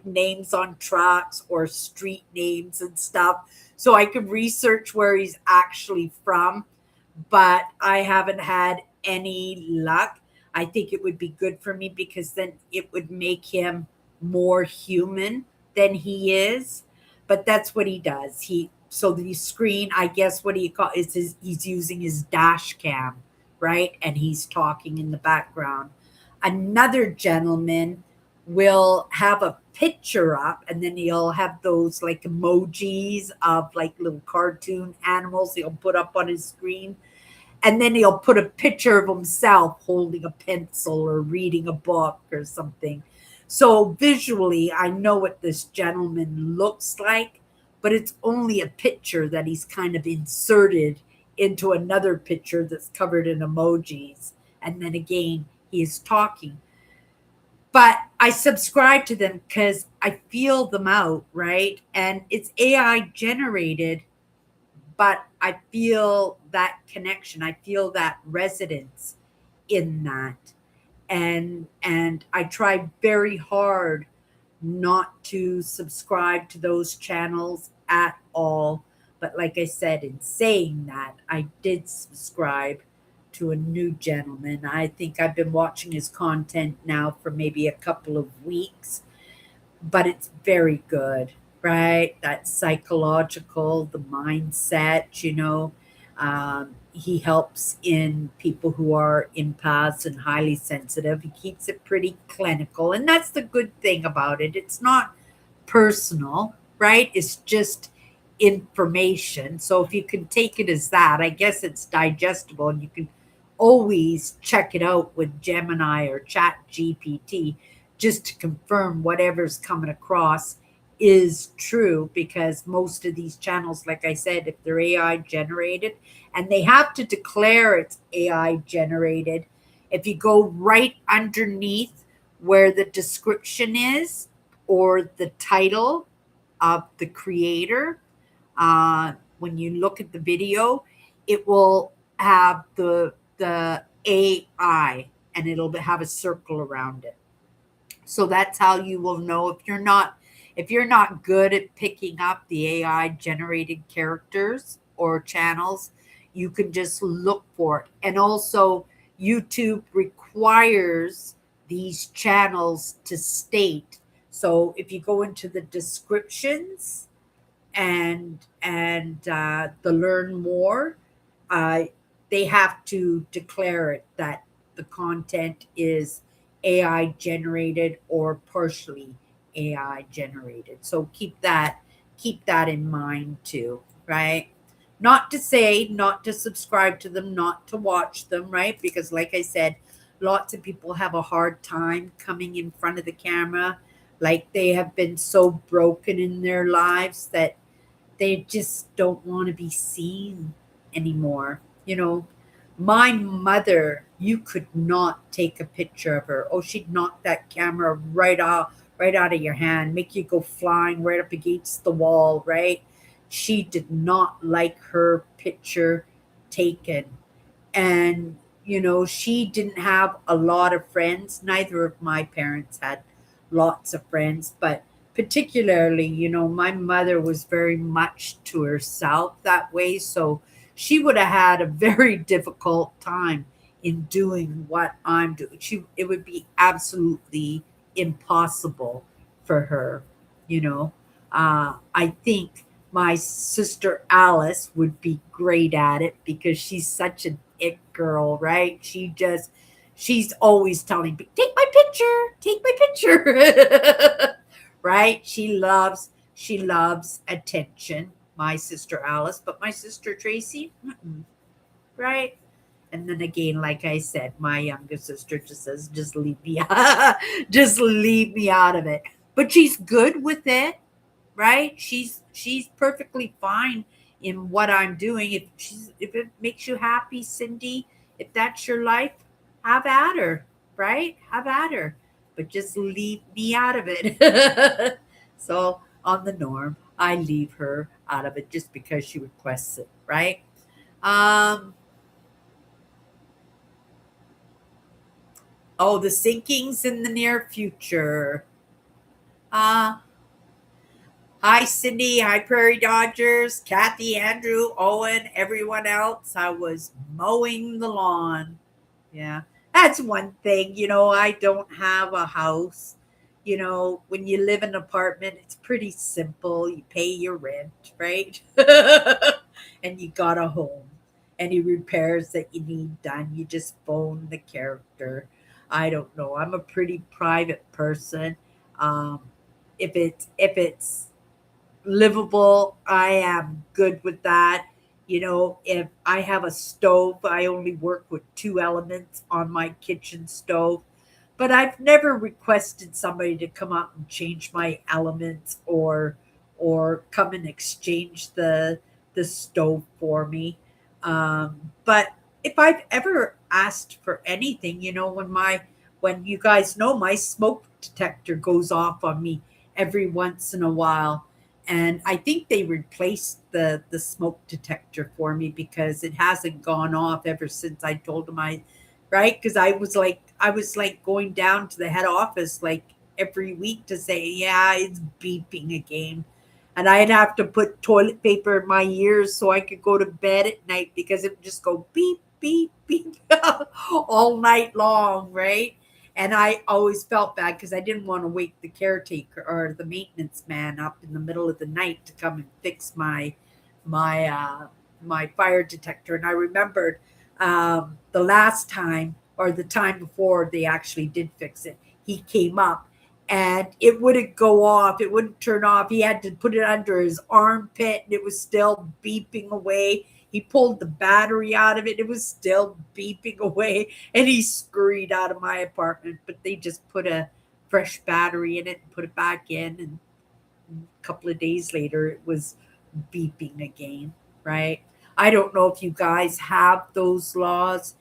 names on trucks or street names and stuff so I can research where he's actually from, but I haven't had any luck. I think it would be good for me because then it would make him more human than he is. But that's what he does. So the screen, I guess what he call is he's using his dash cam, right? And he's talking in the background. Another gentleman will have a picture up and then he'll have those like emojis of like little cartoon animals he'll put up on his screen, and then he'll put a picture of himself holding a pencil or reading a book or something. So visually, I know what this gentleman looks like, but it's only a picture that he's kind of inserted into another picture that's covered in emojis. And then again, he is talking. But I subscribe to them because I feel them out, right? And it's AI generated, but I feel that connection. I feel that resonance in that. And I try very hard not to subscribe to those channels at all. But like I said, in saying that, I did subscribe to a new gentleman. I think I've been watching his content now for maybe a couple of weeks, but it's very good, right? That psychological, the mindset, he helps in people who are empaths and highly sensitive. He keeps it pretty clinical, and that's the good thing about it. It's not personal, right? It's just information. So if you can take it as that, I guess it's digestible, and you can always check it out with Gemini or Chat GPT just to confirm whatever's coming across is true, because most of these channels, like I said, if they're AI generated, and they have to declare it's AI generated, if you go right underneath where the description is or the title of the creator, when you look at the video, it will have the AI, and it'll have a circle around it. So that's how you will know if you're not good at picking up the AI generated characters or channels, you can just look for it. And also YouTube requires these channels to state. So if you go into the descriptions and the learn more, uh, they have to declare it that the content is AI generated or partially AI generated. So keep that in mind too, right? Not to say not to subscribe to them, not to watch them, right? Because like I said, lots of people have a hard time coming in front of the camera. Like they have been so broken in their lives that they just don't want to be seen anymore. My mother, you could not take a picture of her. Oh, she'd knock that camera right out of your hand, make you go flying right up against the wall, right? She did not like her picture taken. And she didn't have a lot of friends. Neither of my parents had lots of friends, but particularly, my mother was very much to herself that way, so she would have had a very difficult time in doing what I'm doing. It would be absolutely impossible for her. I think my sister Alice would be great at it because she's such an it girl, right? She's always telling me, take my picture. Right? She loves attention, my sister Alice, but my sister Tracy, right? And then again, like I said, my younger sister just says, just leave me, just leave me out of it. But she's good with it, right? She's perfectly fine in what I'm doing. If it makes you happy, Cindy, if that's your life, have at her, right? Have at her. but just leave me out of it. So on the norm, I leave her out of it just because she requests it, right? Um, oh, the sinkings in the near future. Uh, Hi, Cindy. Hi, Prairie Dodgers. Kathy, Andrew, Owen, everyone else. I was mowing the lawn. Yeah, that's one thing. I don't have a house. When you live in an apartment, it's pretty simple. You pay your rent, right? And you got a home. Any repairs that you need done, you just phone the character. I don't know. I'm a pretty private person. Um, if it's livable. I am good with that. If I have a stove, I only work with two elements on my kitchen stove. But I've never requested somebody to come out and change my elements or come and exchange the stove for me. But if I've ever asked for anything, when you guys know my smoke detector goes off on me every once in a while, and I think they replaced the smoke detector for me because it hasn't gone off ever since I told them right, because I was like going down to the head office like every week to say, yeah, it's beeping again. And I'd have to put toilet paper in my ears so I could go to bed at night because it would just go beep, beep, beep all night long, right? And I always felt bad because I didn't want to wake the caretaker or the maintenance man up in the middle of the night to come and fix my fire detector. And I remembered the last time or the time before they actually did fix it, he came up and it wouldn't go off. It wouldn't turn off. He had to put it under his armpit and it was still beeping away. He pulled the battery out of it. It was still beeping away. And he scurried out of my apartment. But they just put a fresh battery in it and put it back in. And a couple of days later, it was beeping again, right? I don't know if you guys have those laws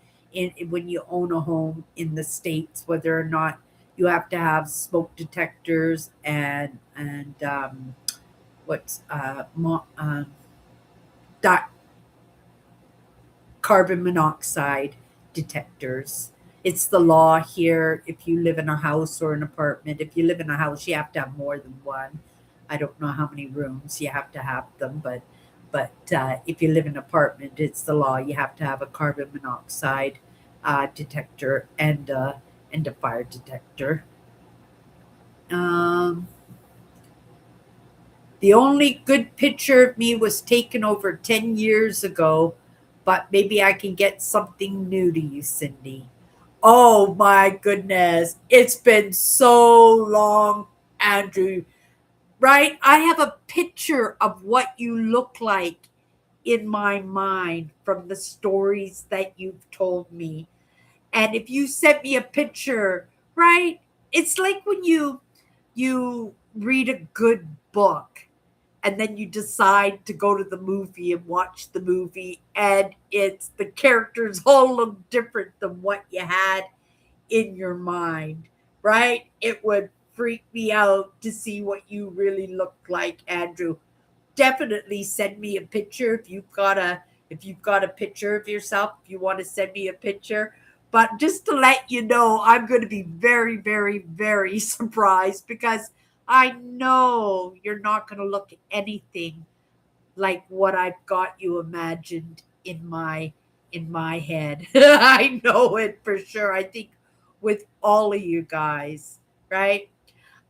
when you own a home in the states, whether or not you have to have smoke detectors and what's di- carbon monoxide detectors. It's the law here if you live in a house or an apartment. If you live in a house, you have to have more than one. I don't know how many rooms you have to have them, but if you live in an apartment, it's the law. You have to have a carbon monoxide detector and a fire detector. Um, the only good picture of me was taken over 10 years ago, but maybe I can get something new to you, Cindy. Oh my goodness. It's been so long, Andrew. Right? I have a picture of what you look like in my mind from the stories that you've told me. And if you sent me a picture, right? It's like when you read a good book and then you decide to go to the movie and watch the movie and it's the characters all look different than what you had in your mind, right? It would freak me out to see what you really look like, Andrew. Definitely send me a picture if you've got a picture of yourself, if you want to send me a picture. But just to let you know, I'm going to be very, very, very surprised because I know you're not going to look anything like what I've got you imagined in my head. I know it for sure. I think with all of you guys, right?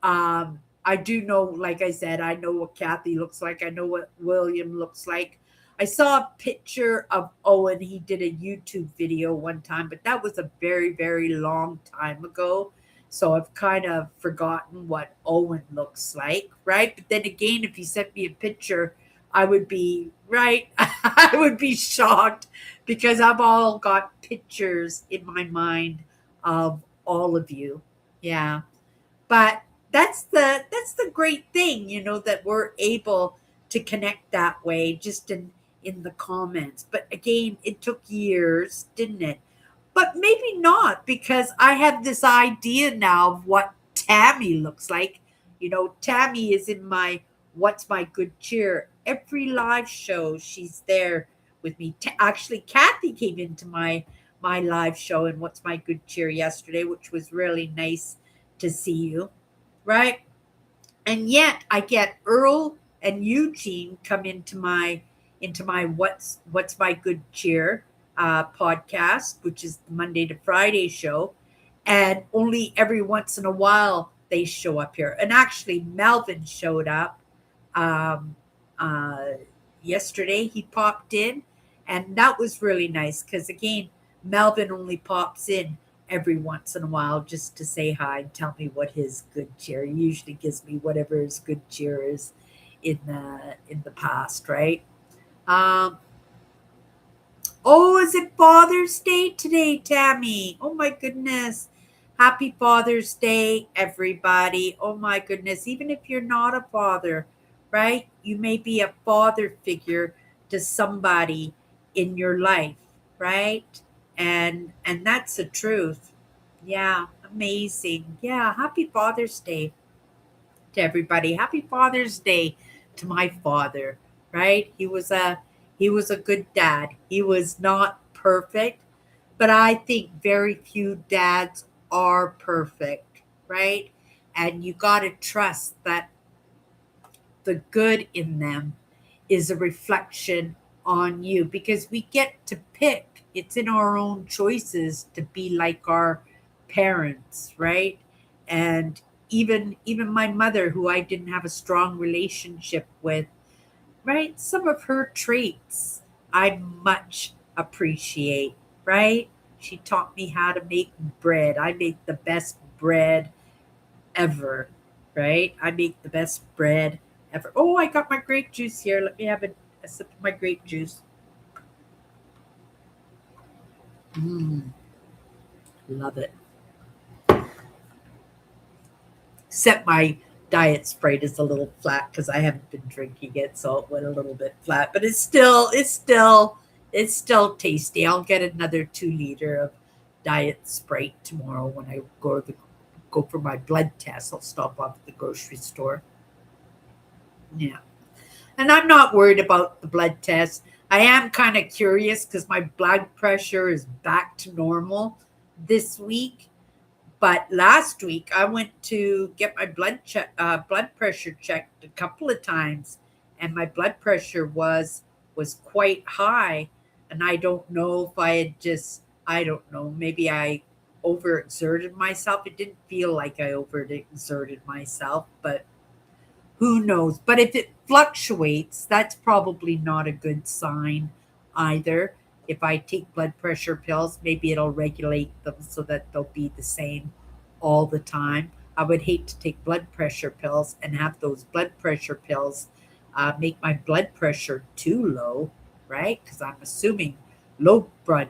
I do know, like I said, I know what Kathy looks like. I know what William looks like. I saw a picture of Owen. He did a YouTube video one time, but that was a very, very long time ago. So I've kind of forgotten what Owen looks like, right? But then again, if he sent me a picture, I would be right. I would be shocked because I've all got pictures in my mind of all of you. Yeah. But that's the great thing, that we're able to connect that way just in the comments. But again, it took years, didn't it? But maybe not because I have this idea now of what Tammy looks like. Tammy is in my What's My Good Cheer. Every live show, she's there with me. Actually, Kathy came into my live show and What's My Good Cheer yesterday, which was really nice to see you, right? And yet I get Earl and Eugene come into my What's My Good Cheer podcast, which is the Monday to Friday show, and only every once in a while they show up here. And actually, Melvin showed up um, uh, yesterday. He popped in, and that was really nice because again, Melvin only pops in every once in a while just to say hi and tell me what his good cheer. He usually gives me whatever his good cheer is in the past, right? Um, oh, is it Father's Day today, Tammy? Oh my goodness. Happy Father's Day, everybody. Oh my goodness. Even if you're not a father, right? You may be a father figure to somebody in your life, right? And that's the truth. Yeah, amazing. Yeah, happy Father's Day to everybody. Happy Father's Day to my father, right? He was a good dad. He was not perfect, but I think very few dads are perfect, right? And you got to trust that the good in them is a reflection on you because we get to pick. It's in our own choices to be like our parents, right? And even my mother, who I didn't have a strong relationship with, right? Some of her traits I much appreciate, right? She taught me how to make bread. I make the best bread ever, right? I make the best bread ever. Oh, I got my grape juice here. Let me have a sip of my grape juice. Mm, love it. Except my diet Sprite is a little flat because I haven't been drinking it, so it went a little bit flat. But it's still tasty. I'll get another 2 liter of diet Sprite tomorrow when I go for my blood test. I'll stop off at the grocery store. Yeah. And I'm not worried about the blood test. I am kind of curious because my blood pressure is back to normal this week. But last week I went to get my blood pressure checked a couple of times, and my blood pressure was quite high. And I don't know if I don't know, maybe I overexerted myself. It didn't feel like I overexerted myself, but who knows? But if it fluctuates, that's probably not a good sign either. If I take blood pressure pills, maybe it'll regulate them so that they'll be the same all the time. I would hate to take blood pressure pills and have those blood pressure pills make my blood pressure too low, right? Because I'm assuming low blood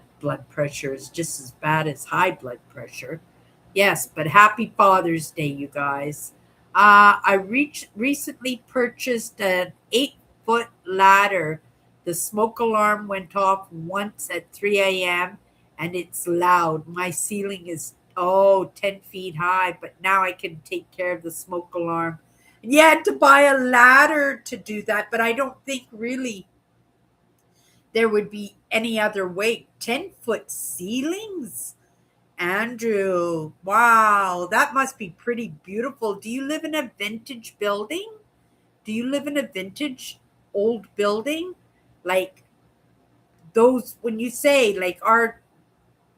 pressure is just as bad as high blood pressure. Yes, but happy Father's Day, you guys. I recently purchased an 8-foot ladder. The smoke alarm went off once at 3 a.m. and it's loud. My ceiling is, 10 feet high, but now I can take care of the smoke alarm. And you had to buy a ladder to do that, but I don't think really there would be any other way. 10-foot ceilings? Andrew, wow, that must be pretty beautiful. Do you live in a vintage building? Do you live in a vintage old building? Like those, when you say like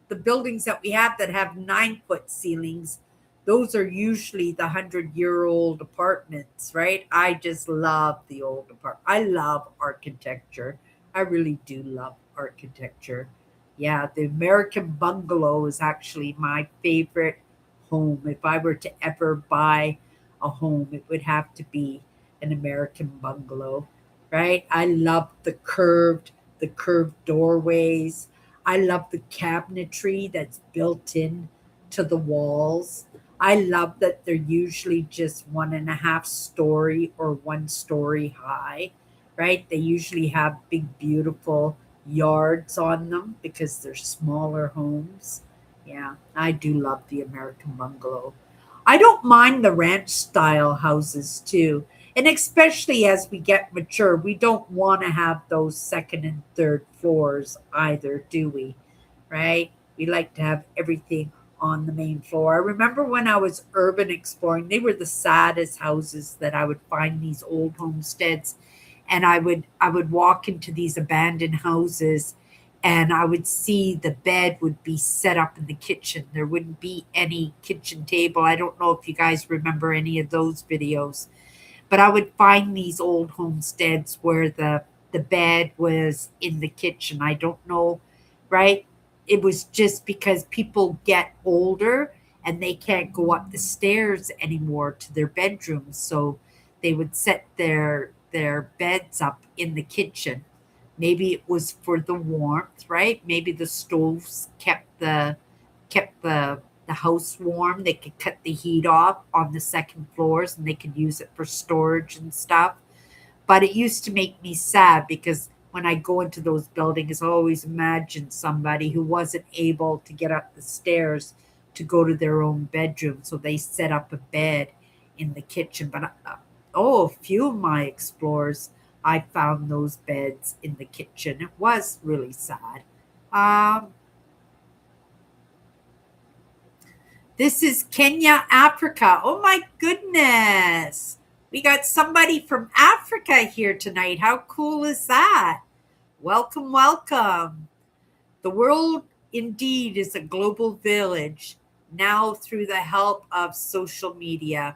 the buildings that we have that have 9-foot ceilings, those are usually the 100-year-old apartments, right? I just love the old apartment. I love architecture. I really do love architecture. Yeah, the American bungalow is actually my favorite home. If I were to ever buy a home, it would have to be an American bungalow, right? I love the curved doorways. I love the cabinetry that's built in to the walls. I love that they're usually just 1.5 story or 1 story high, right? They usually have big, beautiful yards on them because they're smaller homes. Yeah, I do love the American bungalow. I don't mind the ranch style houses too. And especially as we get mature, we don't want to have those second and third floors either, do we? Right? We like to have everything on the main floor. I remember when I was urban exploring, they were the saddest houses that I would find, these old homesteads, and I would walk into these abandoned houses, and I would see the bed would be set up in the kitchen. There wouldn't be any kitchen table. I don't know if you guys remember any of those videos, but I would find these old homesteads where the bed was in the kitchen. I don't know, right? It was just because people get older and they can't go up the stairs anymore to their bedrooms, so they would set their beds up in the kitchen. Maybe it was for the warmth, right? Maybe the stoves kept the house warm. They could cut the heat off on the second floors and they could use it for storage and stuff. But it used to make me sad because when I go into those buildings, I always imagine somebody who wasn't able to get up the stairs to go to their own bedroom. So they set up a bed in the kitchen. But oh, a few of my explorers, I found those beds in the kitchen. It was really sad. Um, This is Kenya, Africa. Oh my goodness. We got somebody from Africa here tonight. How cool is that? Welcome, welcome. The world indeed is a global village now through the help of social media.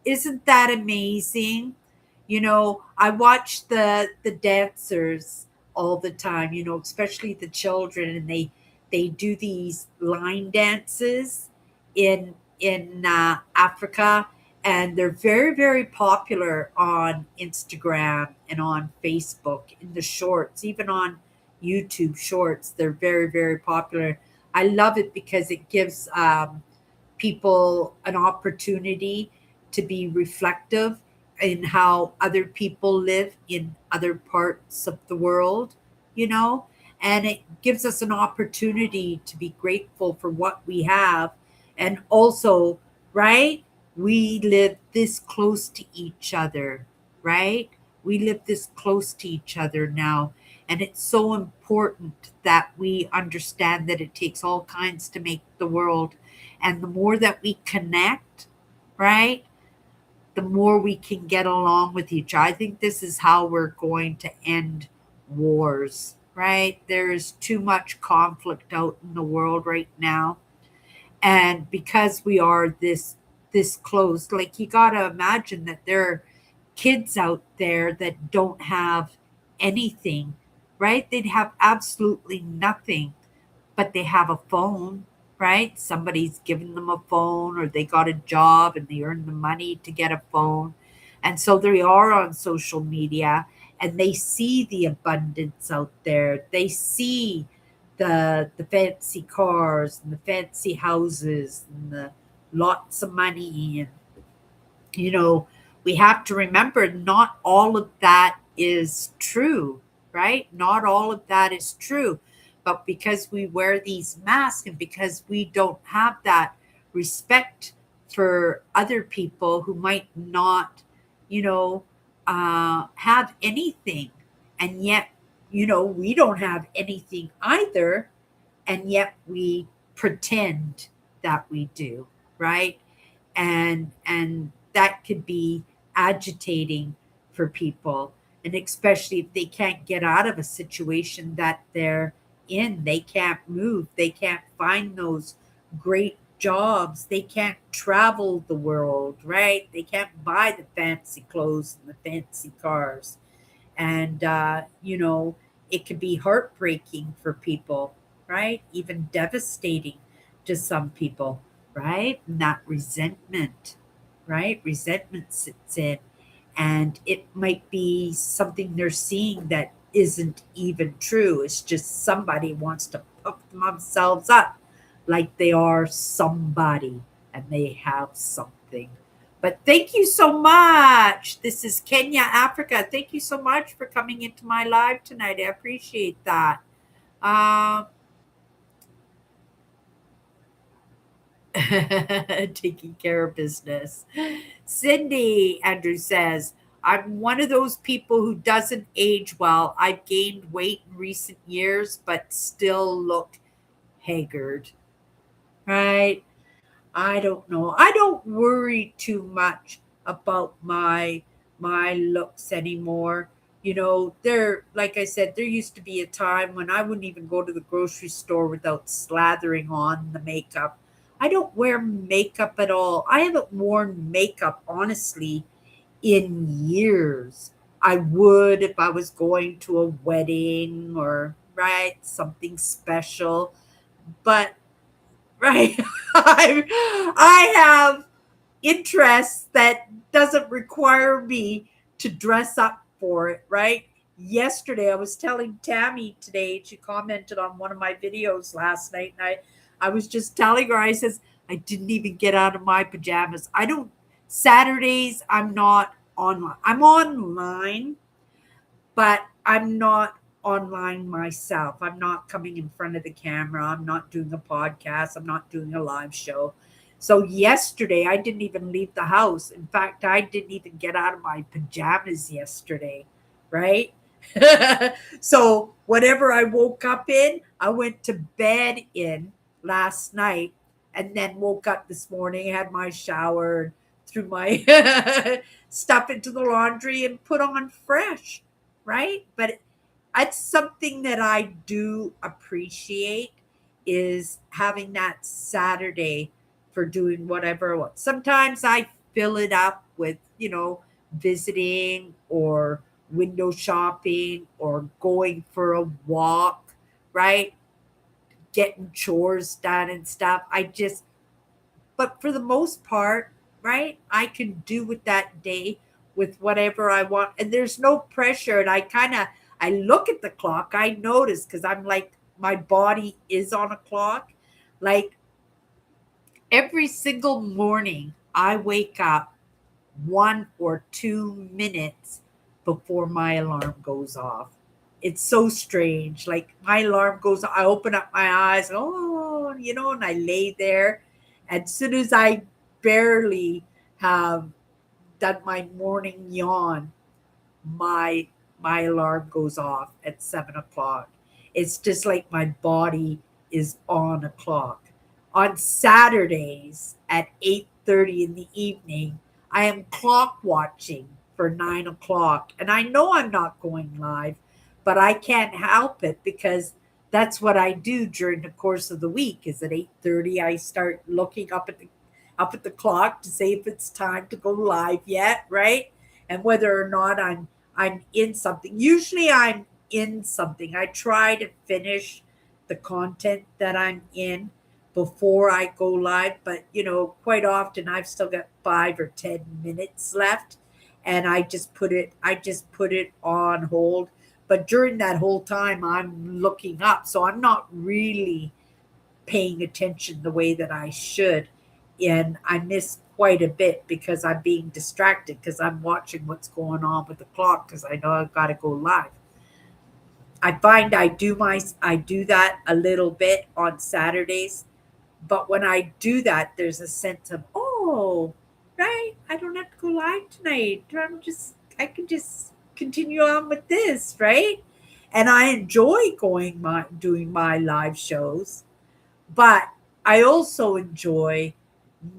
Isn't that amazing? I watch the dancers all the time, especially the children, and they do these line dances in Africa, and they're very, very popular on Instagram and on Facebook in the shorts, even on YouTube shorts. They're very, very popular. I love it because it gives people an opportunity to be reflective in how other people live in other parts of the world, you know, and it gives us an opportunity to be grateful for what we have. And also, right, we live this close to each other, right? We live this close to each other now. And it's so important that we understand that it takes all kinds to make the world. And the more that we connect, right, the more we can get along with each other. I think this is how we're going to end wars, right? There is too much conflict out in the world right now. And because we are this close, like, you got to imagine that there are kids out there that don't have anything, right? They'd have absolutely nothing, but they have a phone, right? Somebody's given them a phone, or they got a job and they earn the money to get a phone. And so they are on social media and they see the abundance out there. They see the fancy cars and the fancy houses and the lots of money. And you know, we have to remember not all of that is true, right? Not all of that is true. But because we wear these masks and because we don't have that respect for other people who might not, you know, have anything, and yet, we don't have anything either, and yet we pretend that we do, right? And that could be agitating for people, and especially if they can't get out of a situation that they're in. They can't move, they can't find those great jobs, they can't travel the world, right? They can't buy the fancy clothes and the fancy cars. And it could be heartbreaking for people, right? Even devastating to some people, right? And that resentment, right? Resentment sits in, and it might be something they're seeing that isn't even true. It's just somebody wants to puff themselves up like they are somebody and they have something. But thank you so much. This is Kenya, Africa. Thank you so much for coming into my live tonight. I appreciate that. Um, Taking care of business. Cindy, Andrew says, I'm one of those people who doesn't age well. I've gained weight in recent years, but still look haggard. Right? I don't know. I don't worry too much about my looks anymore. There, like I said, there used to be a time when I wouldn't even go to the grocery store without slathering on the makeup. I don't wear makeup at all. I haven't worn makeup honestly in years. I would if I was going to a wedding or right, something special, but right. I have interest that doesn't require me to dress up for it, right? Yesterday, I was telling Tammy today, she commented on one of my videos last night, and I was just telling her, I says, I didn't even get out of my pajamas. I don't, Saturdays, I'm not online. I'm online, but I'm not online myself. I'm not coming in front of the camera. I'm not doing a podcast. I'm not doing a live show. So yesterday, I didn't even leave the house. In fact, I didn't even get out of my pajamas yesterday, right? So whatever I woke up in, I went to bed in last night and then woke up this morning, had my shower, threw my stuff into the laundry and put on fresh, right? But it's something that I do appreciate is having that Saturday for doing whatever I want. Sometimes I fill it up with, visiting or window shopping or going for a walk, right? Getting chores done and stuff. But for the most part, right, I can do with that day with whatever I want. And there's no pressure. And I look at the clock, I notice because I'm like, my body is on a clock. Like every single morning, I wake up 1 or 2 minutes before my alarm goes off. It's so strange. Like my alarm goes, I open up my eyes, and I lay there. As soon as I barely have done my morning yawn, my my alarm goes off at 7 o'clock. It's just like my body is on a clock. On Saturdays at 8:30 in the evening, I am clock watching for 9 o'clock. And I know I'm not going live, but I can't help it because that's what I do during the course of the week. Is at 8:30 I start looking up at the clock to see if it's time to go live yet, right? And whether or not I'm in something. Usually I'm in something. I try to finish the content that I'm in before I go live, but quite often I've still got 5 or 10 minutes left and I just put it on hold. But during that whole time I'm looking up, so I'm not really paying attention the way that I should. And I miss quite a bit because I'm being distracted because I'm watching what's going on with the clock because I know I've got to go live. I find I do that a little bit on Saturdays, but when I do that, there's a sense of, oh, right, I don't have to go live tonight. I can just continue on with this, right? And I enjoy doing my live shows, but I also enjoy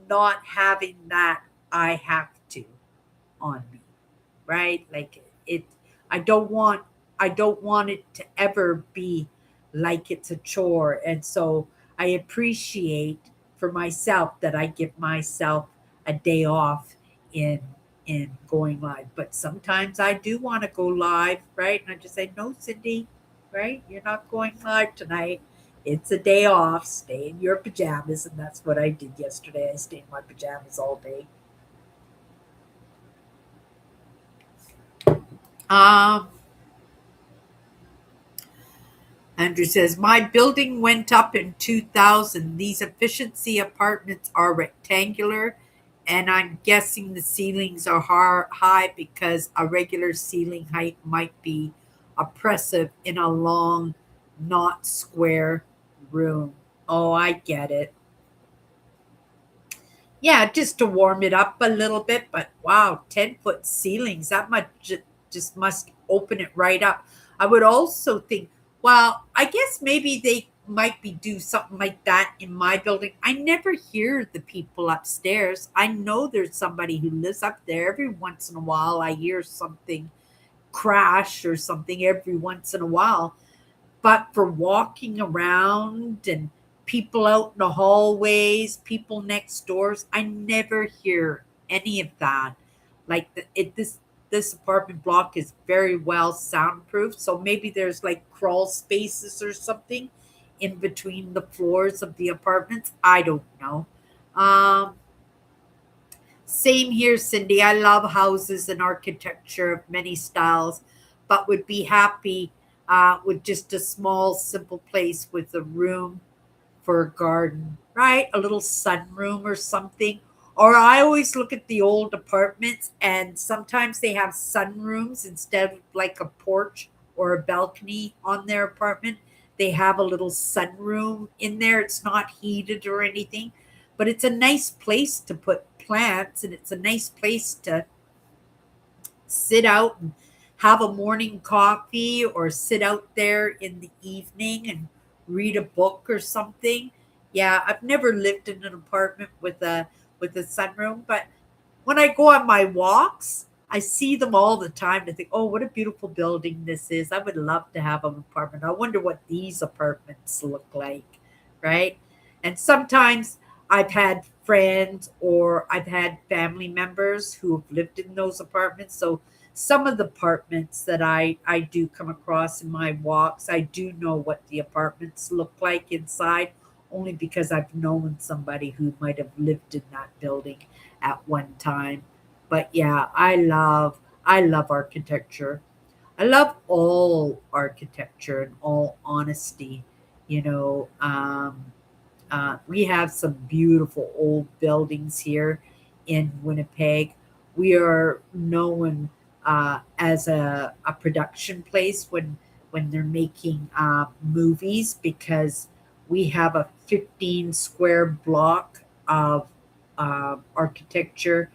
not having that I have to on me, right? Like it I don't want it to ever be like it's a chore. And so I appreciate for myself that I give myself a day off in in going live. But sometimes I do want to go live, right? And I just say, no, Cindy, right? You're not going live tonight. It's a day off. Stay in your pajamas. And that's what I did yesterday. I stayed in my pajamas all day. Um, Andrew says, my building went up in 2000. These efficiency apartments are rectangular, and I'm guessing the ceilings are high because a regular ceiling height might be oppressive in a long, not square room. Oh, I get it. Yeah, just to warm it up a little bit. But wow, 10-foot ceilings, that much just must open it right up. I would also think, well, I guess maybe they might be do something like that in my building. I never hear the people upstairs. I know there's somebody who lives up there. Every once in a while, I hear something crash or something every once in a while. But for walking around and people out in the hallways, people next doors, I never hear any of that. Like this apartment block is very well soundproof, so maybe there's like crawl spaces or something in between the floors of the apartments. I don't know. Um, Same here, Cindy. I love houses and architecture of many styles, but would be happy with just a small, simple place with a room for a garden, right? A little sunroom or something. Or I always look at the old apartments, and sometimes they have sunrooms instead of like a porch or a balcony on their apartment. They have a little sunroom in there. It's not heated or anything, but it's a nice place to put plants, and it's a nice place to sit out and have a morning coffee or sit out there in the evening and read a book or something. Yeah, I've never lived in an apartment with a sunroom, but when I go on my walks, I see them all the time to think, oh, what a beautiful building this is. I would love to have an apartment. I wonder what these apartments look like, right? And sometimes I've had friends or I've had family members who have lived in those apartments. So some of the apartments that I do come across in my walks, I do know what the apartments look like inside, only because I've known somebody who might have lived in that building at one time. But yeah, I love architecture. I love all architecture in all honesty. You know, we have some beautiful old buildings here in Winnipeg. We are known as a production place when they're making movies because we have a 15 square block of architecture.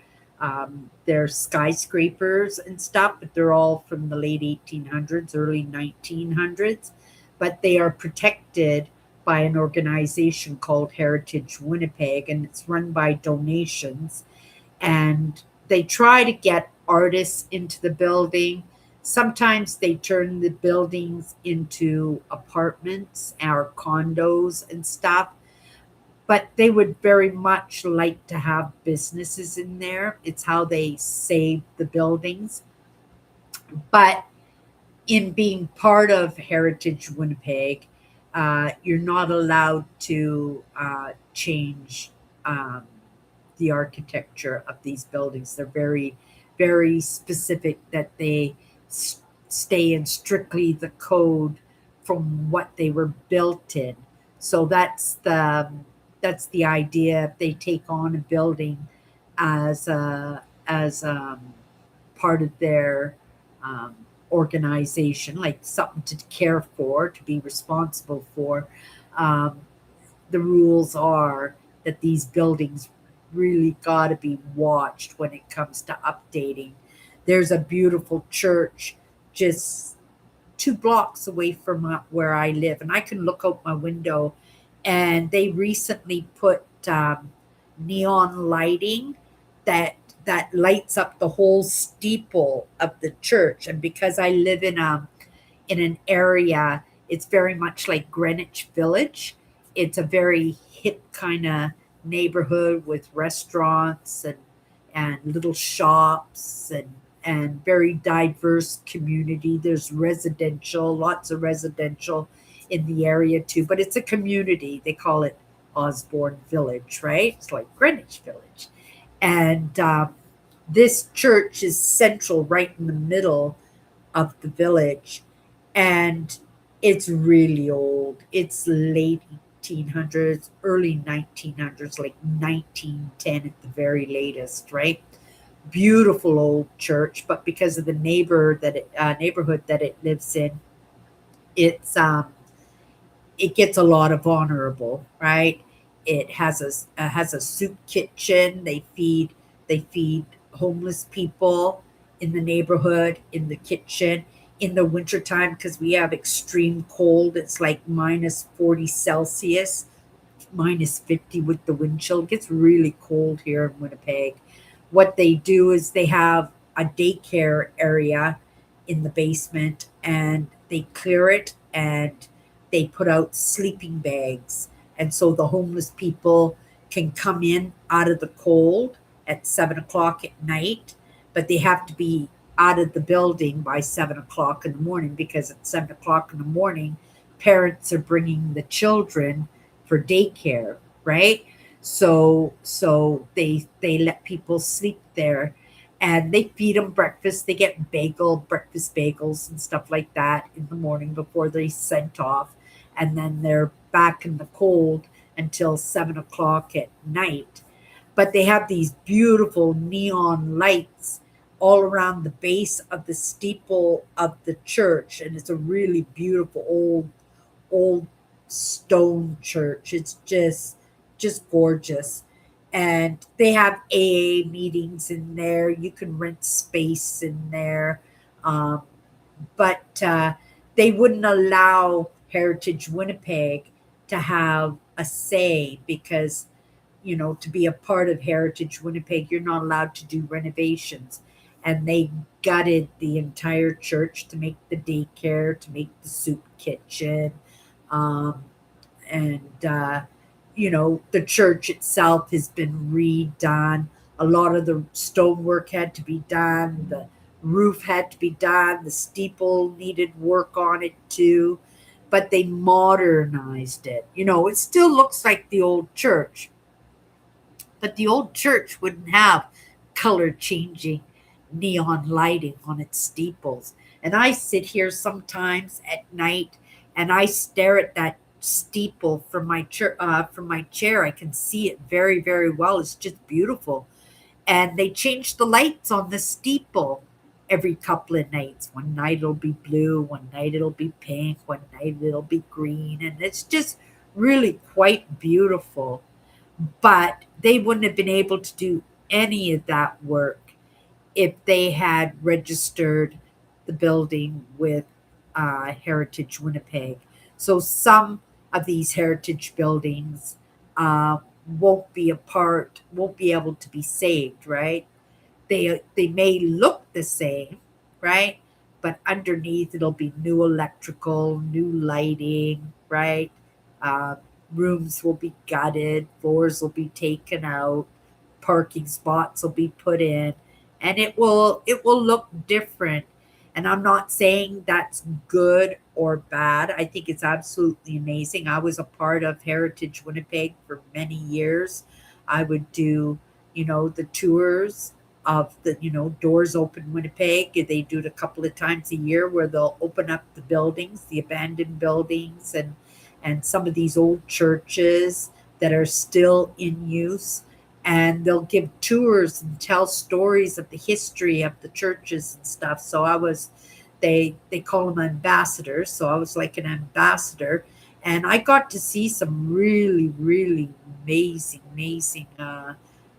They're skyscrapers and stuff, but they're all from the late 1800s, early 1900s. But they are protected by an organization called Heritage Winnipeg, and it's run by donations. And they try to get artists into the building. Sometimes they turn the buildings into apartments or condos and stuff, but they would very much like to have businesses in there. It's how they save the buildings. But in being part of Heritage Winnipeg, you're not allowed to change um, the architecture of these buildings. They're very, very specific that they stay in strictly the code from what they were built in. So that's the idea. They take on a building as part of their um, organization, like something to care for, to be responsible for. Um, the rules are that these buildings really got to be watched when it comes to updating. There's a beautiful church just 2 blocks away from where I live, and I can look out my window, and they recently put neon lighting that that lights up the whole steeple of the church. And because I live in an area, it's very much like Greenwich Village. It's a very hip kind of neighborhood with restaurants and little shops and very diverse community. There's residential, lots of residential in the area too, but it's a community. They call it Osborne Village, right? It's like Greenwich Village. And this church is central right in the middle of the village, and it's really old. It's late 1800s, early 1900s, like 1910 at the very latest, right? Beautiful old church, but because of the neighborhood that it lives in, it's it gets a lot of honorable, right? It has a soup kitchen. They feed homeless people in the neighborhood in the kitchen in the wintertime because we have extreme cold. It's like minus 40 Celsius, minus 50 with the wind chill. It gets really cold here in Winnipeg. What they do is they have a daycare area in the basement and they clear it and they put out sleeping bags. And so the homeless people can come in out of the cold at 7 o'clock at night, but they have to be out of the building by 7 o'clock in the morning because at 7 o'clock in the morning, parents are bringing the children for daycare, right? So they let people sleep there, and they feed them breakfast. They get breakfast bagels and stuff like that in the morning before they sent off, and then they're back in the cold until 7 o'clock at night. But they have these beautiful neon lights all around the base of the steeple of the church, and it's a really beautiful old stone church. It's just gorgeous. And they have AA meetings in there. You can rent space in there. Um, but they wouldn't allow Heritage Winnipeg to have a say because, to be a part of Heritage Winnipeg, you're not allowed to do renovations. And they gutted the entire church to make the daycare, to make the soup kitchen. Um, and the church itself has been redone. A lot of the stonework had to be done. The roof had to be done. The steeple needed work on it too. But they modernized it. It still looks like the old church, but the old church wouldn't have color changing neon lighting on its steeples. And I sit here sometimes at night and I stare at that steeple from my chair. I can see it very, very well. It's just beautiful. And they change the lights on the steeple every couple of nights. One night it'll be blue, one night it'll be pink, one night it'll be green, and it's just really quite beautiful. But they wouldn't have been able to do any of that work if they had registered the building with Heritage Winnipeg. So some of these heritage buildings won't be able to be saved, right? They may look the same, right? But underneath it'll be new electrical, new lighting, right? Uh, Rooms will be gutted, floors will be taken out, parking spots will be put in, and it will look different. And I'm not saying that's good or bad. I think it's absolutely amazing. I was a part of Heritage Winnipeg for many years. I would do, the tours of the, Doors Open Winnipeg. They do it a couple of times a year where they'll open up the buildings, the abandoned buildings, and some of these old churches that are still in use. And they'll give tours and tell stories of the history of the churches and stuff. So they call them ambassadors. So I was like an ambassador, and I got to see some really, really amazing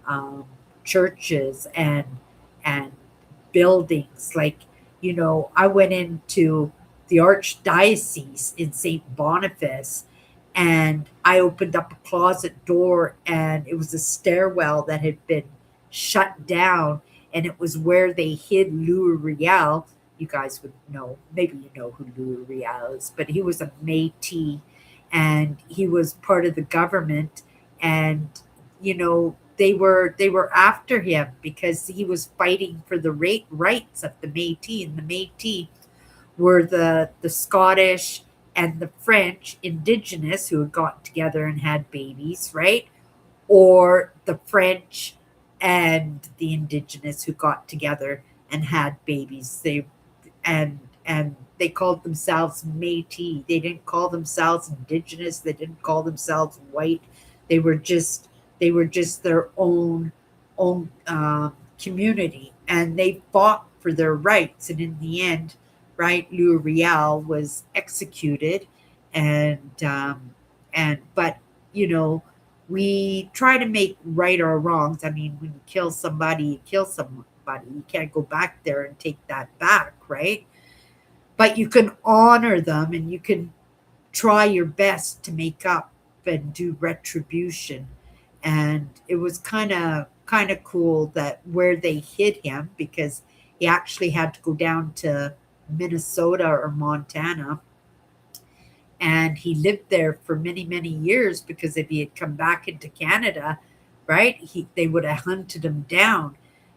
um, churches and buildings. Like, I went into the archdiocese in St. Boniface, and I opened up a closet door, and it was a stairwell that had been shut down, and it was where they hid Louis Riel. You guys would know, maybe you know who Louis Riel is, but he was a Métis, and he was part of the government, and they were after him because he was fighting for the rights of the Métis, and the Métis were the Scottish and the French indigenous who had gotten together and had babies, right? Or the French and the indigenous who got together and had babies. And they called themselves Métis. They didn't call themselves indigenous. They didn't call themselves white. They were just their own community, and they fought for their rights. And in the end, right, Louis Riel was executed, and but you know we try to make right our wrongs. I mean, when you kill somebody, you kill somebody. You can't go back there and take that back, right? But you can honor them and you can try your best to make up and do retribution. And it was kind of cool that where they hid him, because he actually had to go down to Minnesota or Montana, and he lived there for many many years, because if he had come back into Canada, right, they would have hunted him down.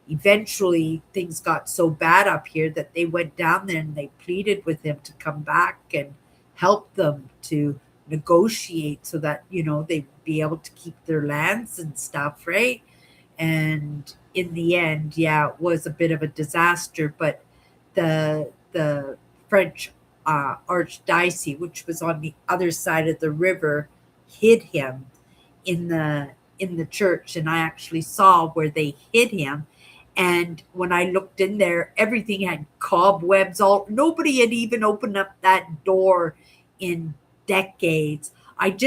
Eventually things got so bad up here that they went down there and they pleaded with him to come back and help them to negotiate so that they'd be able to keep their lands and stuff, right? And in the end, yeah, it was a bit of a disaster. But the French archdiocese, which was on the other side of the river, hid him in the church, and I actually saw where they hid him. And when I looked in there, everything had cobwebs. All Nobody had even opened up that door in decades. And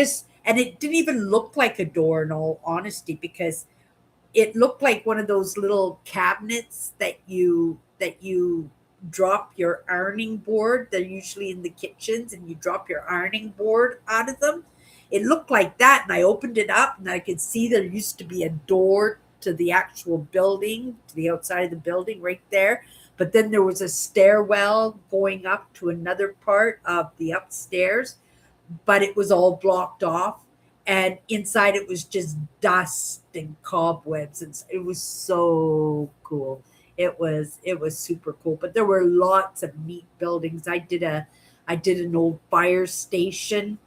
it didn't even look like a door, in all honesty, because it looked like one of those little cabinets that you drop your ironing board. They're usually in the kitchens, and you drop your ironing board out of them. It looked like that, and I opened it up, and I could see there used to be a door to the actual building, to the outside of the building, right there. But then there was a stairwell going up to another part of the upstairs, but it was all blocked off, and inside it was just dust and cobwebs, and it was so cool. It was super cool. But there were lots of neat buildings. I did an old fire station,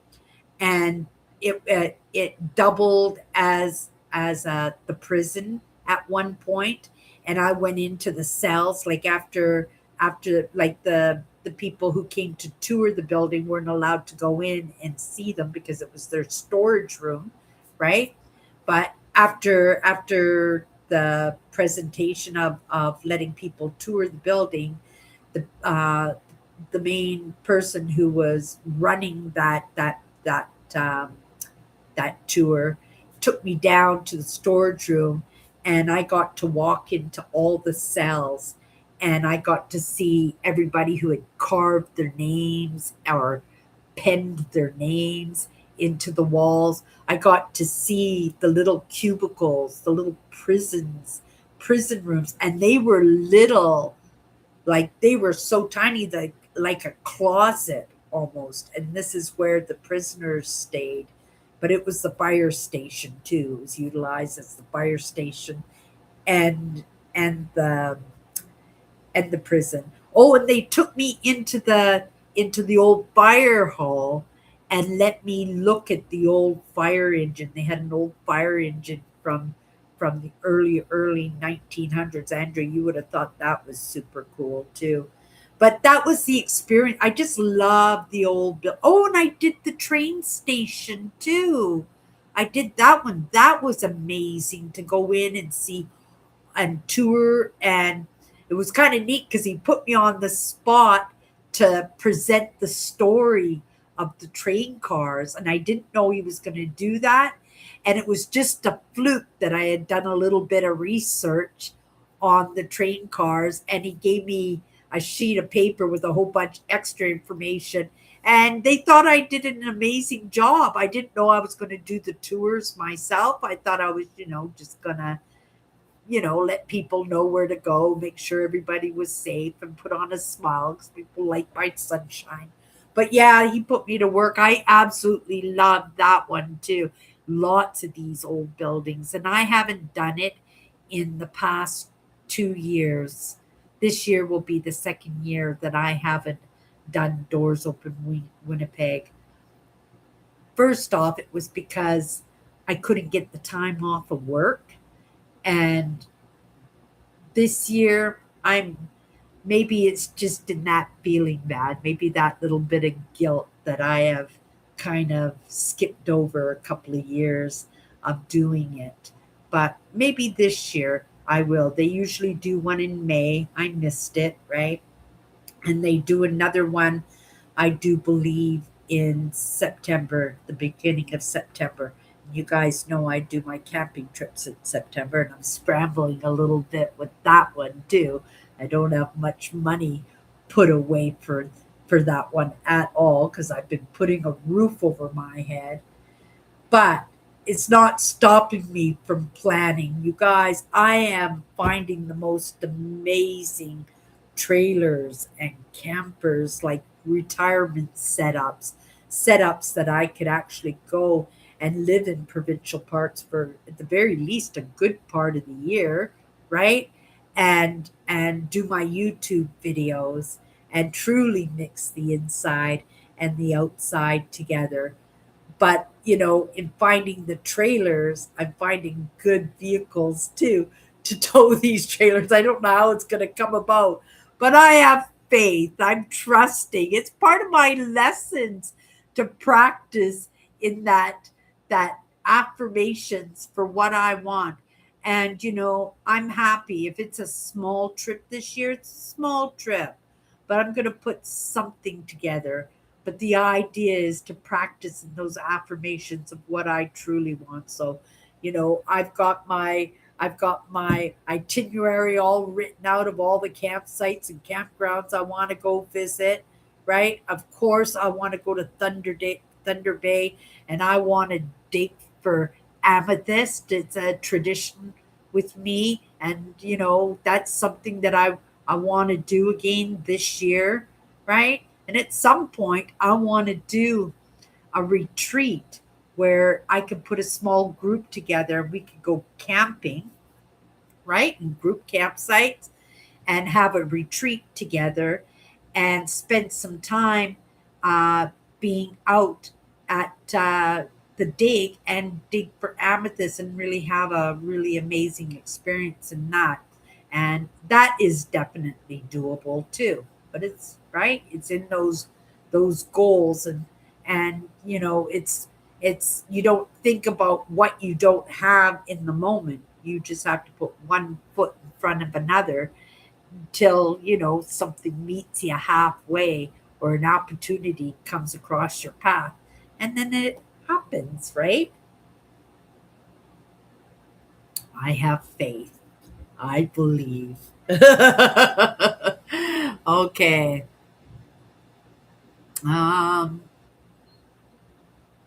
and it doubled as the prison at one point. And I went into the cells, like after like the people who came to tour the building weren't allowed to go in and see them because it was their storage room, right? But after the presentation of letting people tour the building, the main person who was running um, that tour took me down to the storage room, and I got to walk into all the cells, and I got to see everybody who had carved their names or penned their names into the walls. I got to see the little cubicles, the little prison rooms, and they were little, like they were so tiny, like a closet almost. And this is where the prisoners stayed. But it was the fire station too. It was utilized as the fire station and and the and the prison. Oh, and they took me into the old fire hall and let me look at the old fire engine. They had an old fire engine from the early 1900s. Andrew, you would have thought that was super cool too. But that was the experience. I just love the old bill. Oh, and I did the train station too. I did that one. That was amazing to go in and see and tour. And it was kind of neat because he put me on the spot to present the story of the train cars, and I didn't know he was going to do that. And it was just a fluke that I had done a little bit of research on the train cars, and he gave me a sheet of paper with a whole bunch extra information, and they thought I did an amazing job. I didn't know I was going to do the tours myself. I thought I was just going to let people know where to go, make sure everybody was safe, and put on a smile because people like bright sunshine. But yeah, he put me to work. I absolutely loved that one too. Lots of these old buildings, and I haven't done it in the past 2 years. This year will be the second year that I haven't done Doors Open Winnipeg. First off, it was because I couldn't get the time off of work, and this year I'm maybe it's just in that feeling bad, maybe that little bit of guilt that I have kind of skipped over a couple of years of doing it. But maybe this year I will. They usually do one in May. I missed it, right? And they do another one, I do believe, in September, the beginning of September. You guys know I do my camping trips in September, and I'm scrambling a little bit with that one too. I don't have much money put away for that one at all because I've been putting a roof over my head, but it's not stopping me from planning. You guys, I am finding the most amazing trailers and campers, like retirement setups that I could actually go and live in provincial parks for at the very least a good part of the year, right? And do my YouTube videos and truly mix the inside and the outside together. But, in finding the trailers, I'm finding good vehicles too to tow these trailers. I don't know how it's going to come about, but I have faith. I'm trusting. It's part of my lessons to practice in that affirmations for what I want. And I'm happy if it's a small trip this year, it's a small trip, but I'm going to put something together. But the idea is to practice in those affirmations of what I truly want. So, I've got my itinerary all written out of all the campsites and campgrounds I want to go visit, right? Of course, I want to go to Thunder Bay, and I want to dig for amethyst. It's a tradition with me, and that's something that I want to do again this year, right? And at some point, I want to do a retreat where I could put a small group together. We could go camping, right? In group campsites and have a retreat together and spend some time uh, being out at the dig and dig for amethyst and really have a really amazing experience in that. And that is definitely doable too. But it's right, it's in those goals, and it's you don't think about what you don't have in the moment. You just have to put one foot in front of another till something meets you halfway or an opportunity comes across your path, and then it happens, right? I have faith. I believe. Okay. um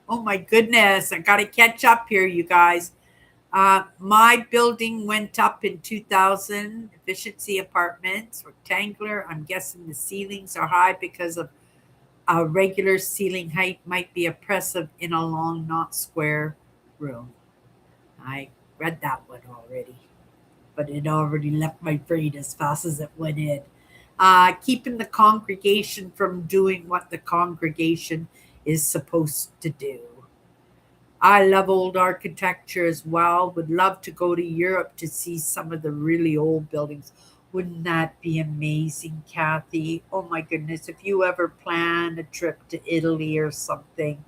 oh my goodness, I gotta catch up here, you guys. My building went up in 2000, efficiency apartments, rectangular. I'm guessing the ceilings are high because of a regular ceiling height might be oppressive in a long, not square room. I read that one already, but it already left my brain as fast as it went in. Keeping the congregation from doing what the congregation is supposed to do. I love old architecture as well. Would love to go to Europe to see some of the really old buildings. Wouldn't that be amazing, Kathy? Oh my goodness. If you ever plan a trip to Italy or something,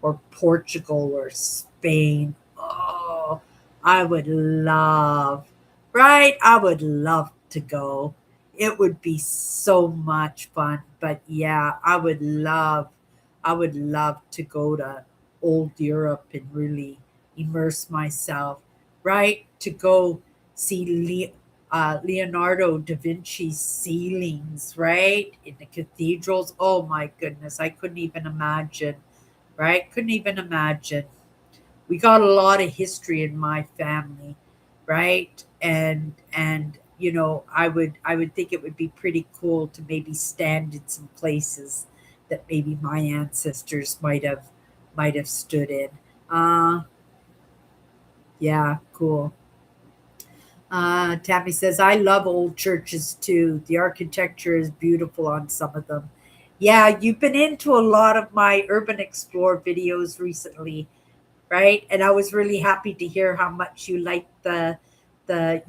or Portugal or Spain, oh, I would love, right? I would love to go. It would be so much fun. But yeah, I would love to go to old Europe and really immerse myself, right? To go see Leonardo da Vinci's ceilings, right? In the cathedrals. Oh my goodness, I couldn't even imagine, right? Couldn't even imagine. We got a lot of history in my family, right? And I would think it would be pretty cool to maybe stand in some places that maybe my ancestors might have stood in. Uh yeah, cool. Tammy says, I love old churches too. The architecture is beautiful on some of them. Yeah, you've been into a lot of my Urban Explore videos recently, right? And I was really happy to hear how much you liked the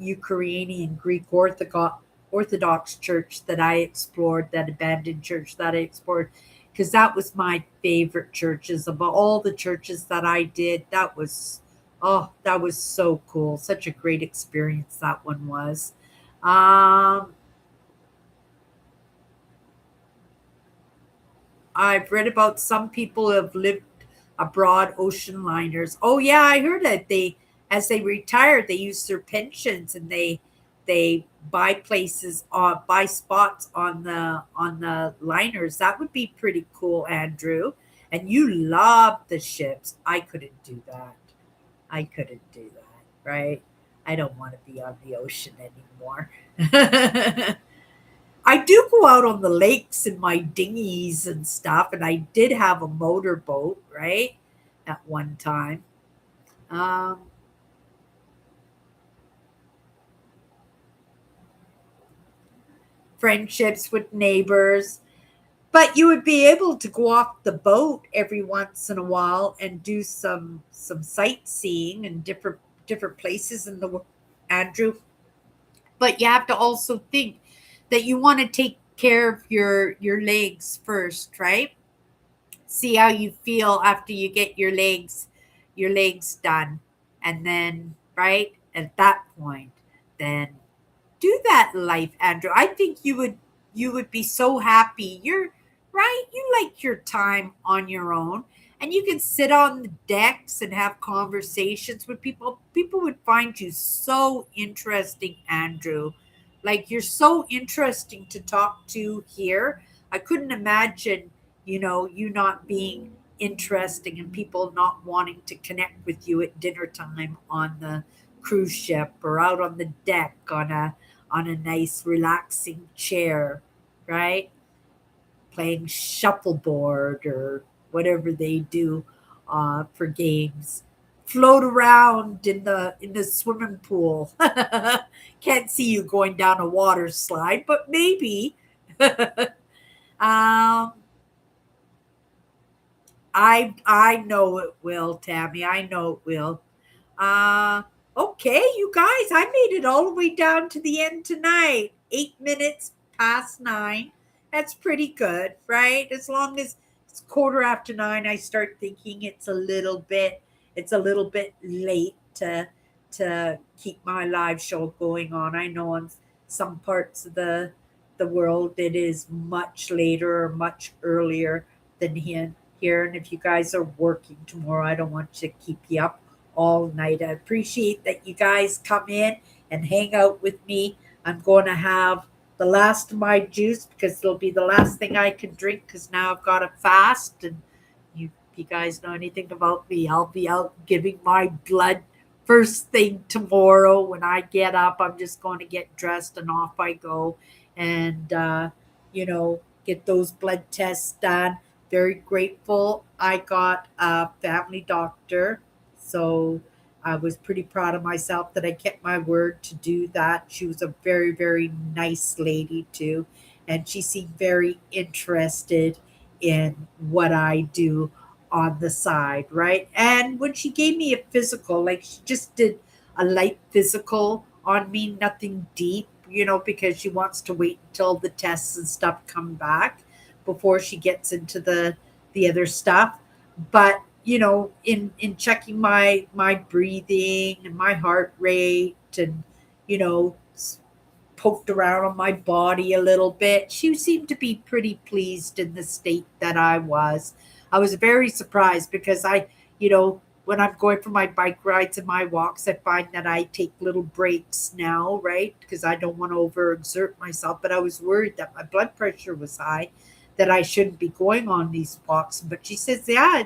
Ukrainian Greek Orthodox church that I explored, that abandoned church that I explored, because that was my favorite churches of all the churches that I did. That was so cool. Such a great experience that one was. Um, I've read about some people who have lived abroad ocean liners. Oh yeah, I heard that as they retire, they use their pensions and they buy places buy spots on the liners. That would be pretty cool, Andrew. And you love the ships. I couldn't do that. I couldn't do that, right? I don't want to be on the ocean anymore. I do go out on the lakes in my dinghies and stuff, and I did have a motorboat, right, at one time. Um, Friendships with neighbors, but you would be able to go off the boat every once in a while and do some sightseeing and different places in the Andrew. But you have to also think that you want to take care of your legs first, right? See how you feel after you get your legs done, and then right at that point, then do that life, Andrew. I think you would be so happy. You're right. You like your time on your own, and you can sit on the decks and have conversations with people. People would find you so interesting, Andrew. Like you're so interesting to talk to here. I couldn't imagine, you not being interesting and people not wanting to connect with you at dinner time on the cruise ship or out on the deck on a nice relaxing chair, right? Playing shuffleboard or whatever they do for games. Float around in the swimming pool. Can't see you going down a water slide, but maybe. um, I know it will, Tammy. I know it will. Uh, okay, you guys, I made it all the way down to the end tonight. 8 minutes past 9. That's pretty good, right? As long as it's quarter after 9, I start thinking it's a little bit late to keep my live show going on. I know in some parts of the world it is much later or much earlier than here. And if you guys are working tomorrow, I don't want to keep you up all night. I appreciate that you guys come in and hang out with me. I'm going to have the last of my juice because it'll be the last thing I can drink because now I've got to fast. And if you guys know anything about me, I'll be out giving my blood first thing tomorrow. When I get up, I'm just going to get dressed and off I go and, get those blood tests done. Very grateful. I got a family doctor, so I was pretty proud of myself that I kept my word to do that. She was a very, very nice lady, too, and she seemed very interested in what I do on the side, right? And when she gave me a physical, like she just did a light physical on me, nothing deep, because she wants to wait until the tests and stuff come back before she gets into the other stuff. But in checking my breathing and my heart rate and you know poked around on my body a little bit, she seemed to be pretty pleased in the state that I was very surprised because when I'm going for my bike rides and my walks, I find that I take little breaks now, right? Because I don't want to overexert myself. But I was worried that my blood pressure was high, that I shouldn't be going on these walks. But she says, yeah,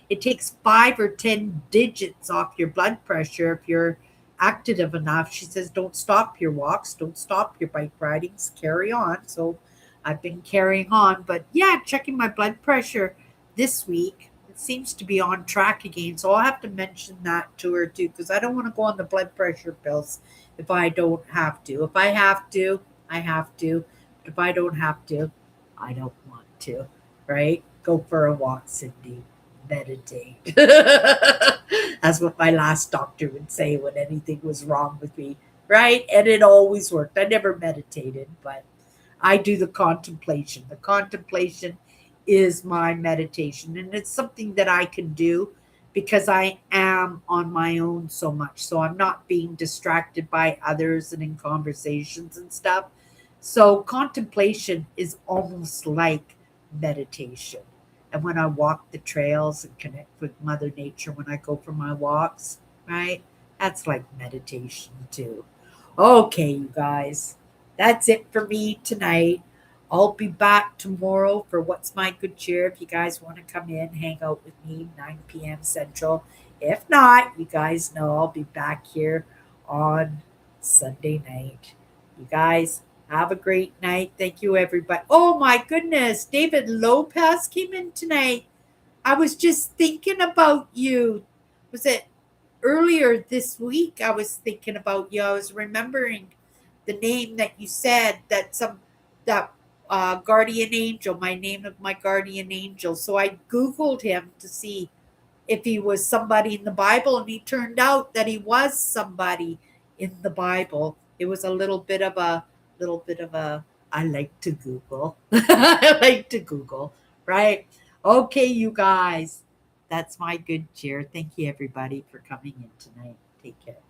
it takes 5 or 10 digits off your blood pressure if you're active enough. She says, don't stop your walks, don't stop your bike ridings, carry on. So I've been carrying on. But yeah, checking my blood pressure this week, it seems to be on track again. So I'll have to mention that to her too, because I don't want to go on the blood pressure pills if I don't have to. If I have to, I have to. But if I don't have to, I don't want to. Right? Go for a walk, Cindy. Meditate. That's what my last doctor would say when anything was wrong with me. Right? And it always worked. I never meditated, but I do the contemplation. The contemplation is my meditation, and it's something that I can do because I am on my own so much. So I'm not being distracted by others and in conversations and stuff. So contemplation is almost like meditation. And when I walk the trails and connect with Mother Nature when I go for my walks, right? That's like meditation too. Okay, you guys, that's it for me tonight. I'll be back tomorrow for What's My Good Cheer. If you guys want to come in, hang out with me, 9 p.m. Central. If not, you guys know I'll be back here on Sunday night. You guys have a great night. Thank you, everybody. Oh my goodness, David Lopez came in tonight. I was just thinking about you. Was it earlier this week? I was thinking about you. I was remembering the name that you said that that guardian angel, my name of my guardian angel. So I Googled him to see if he was somebody in the Bible, and he turned out that he was somebody in the Bible. It was a little bit of a I like to Google. I like to Google, right? Okay, you guys. That's my good cheer. Thank you everybody for coming in tonight. Take care.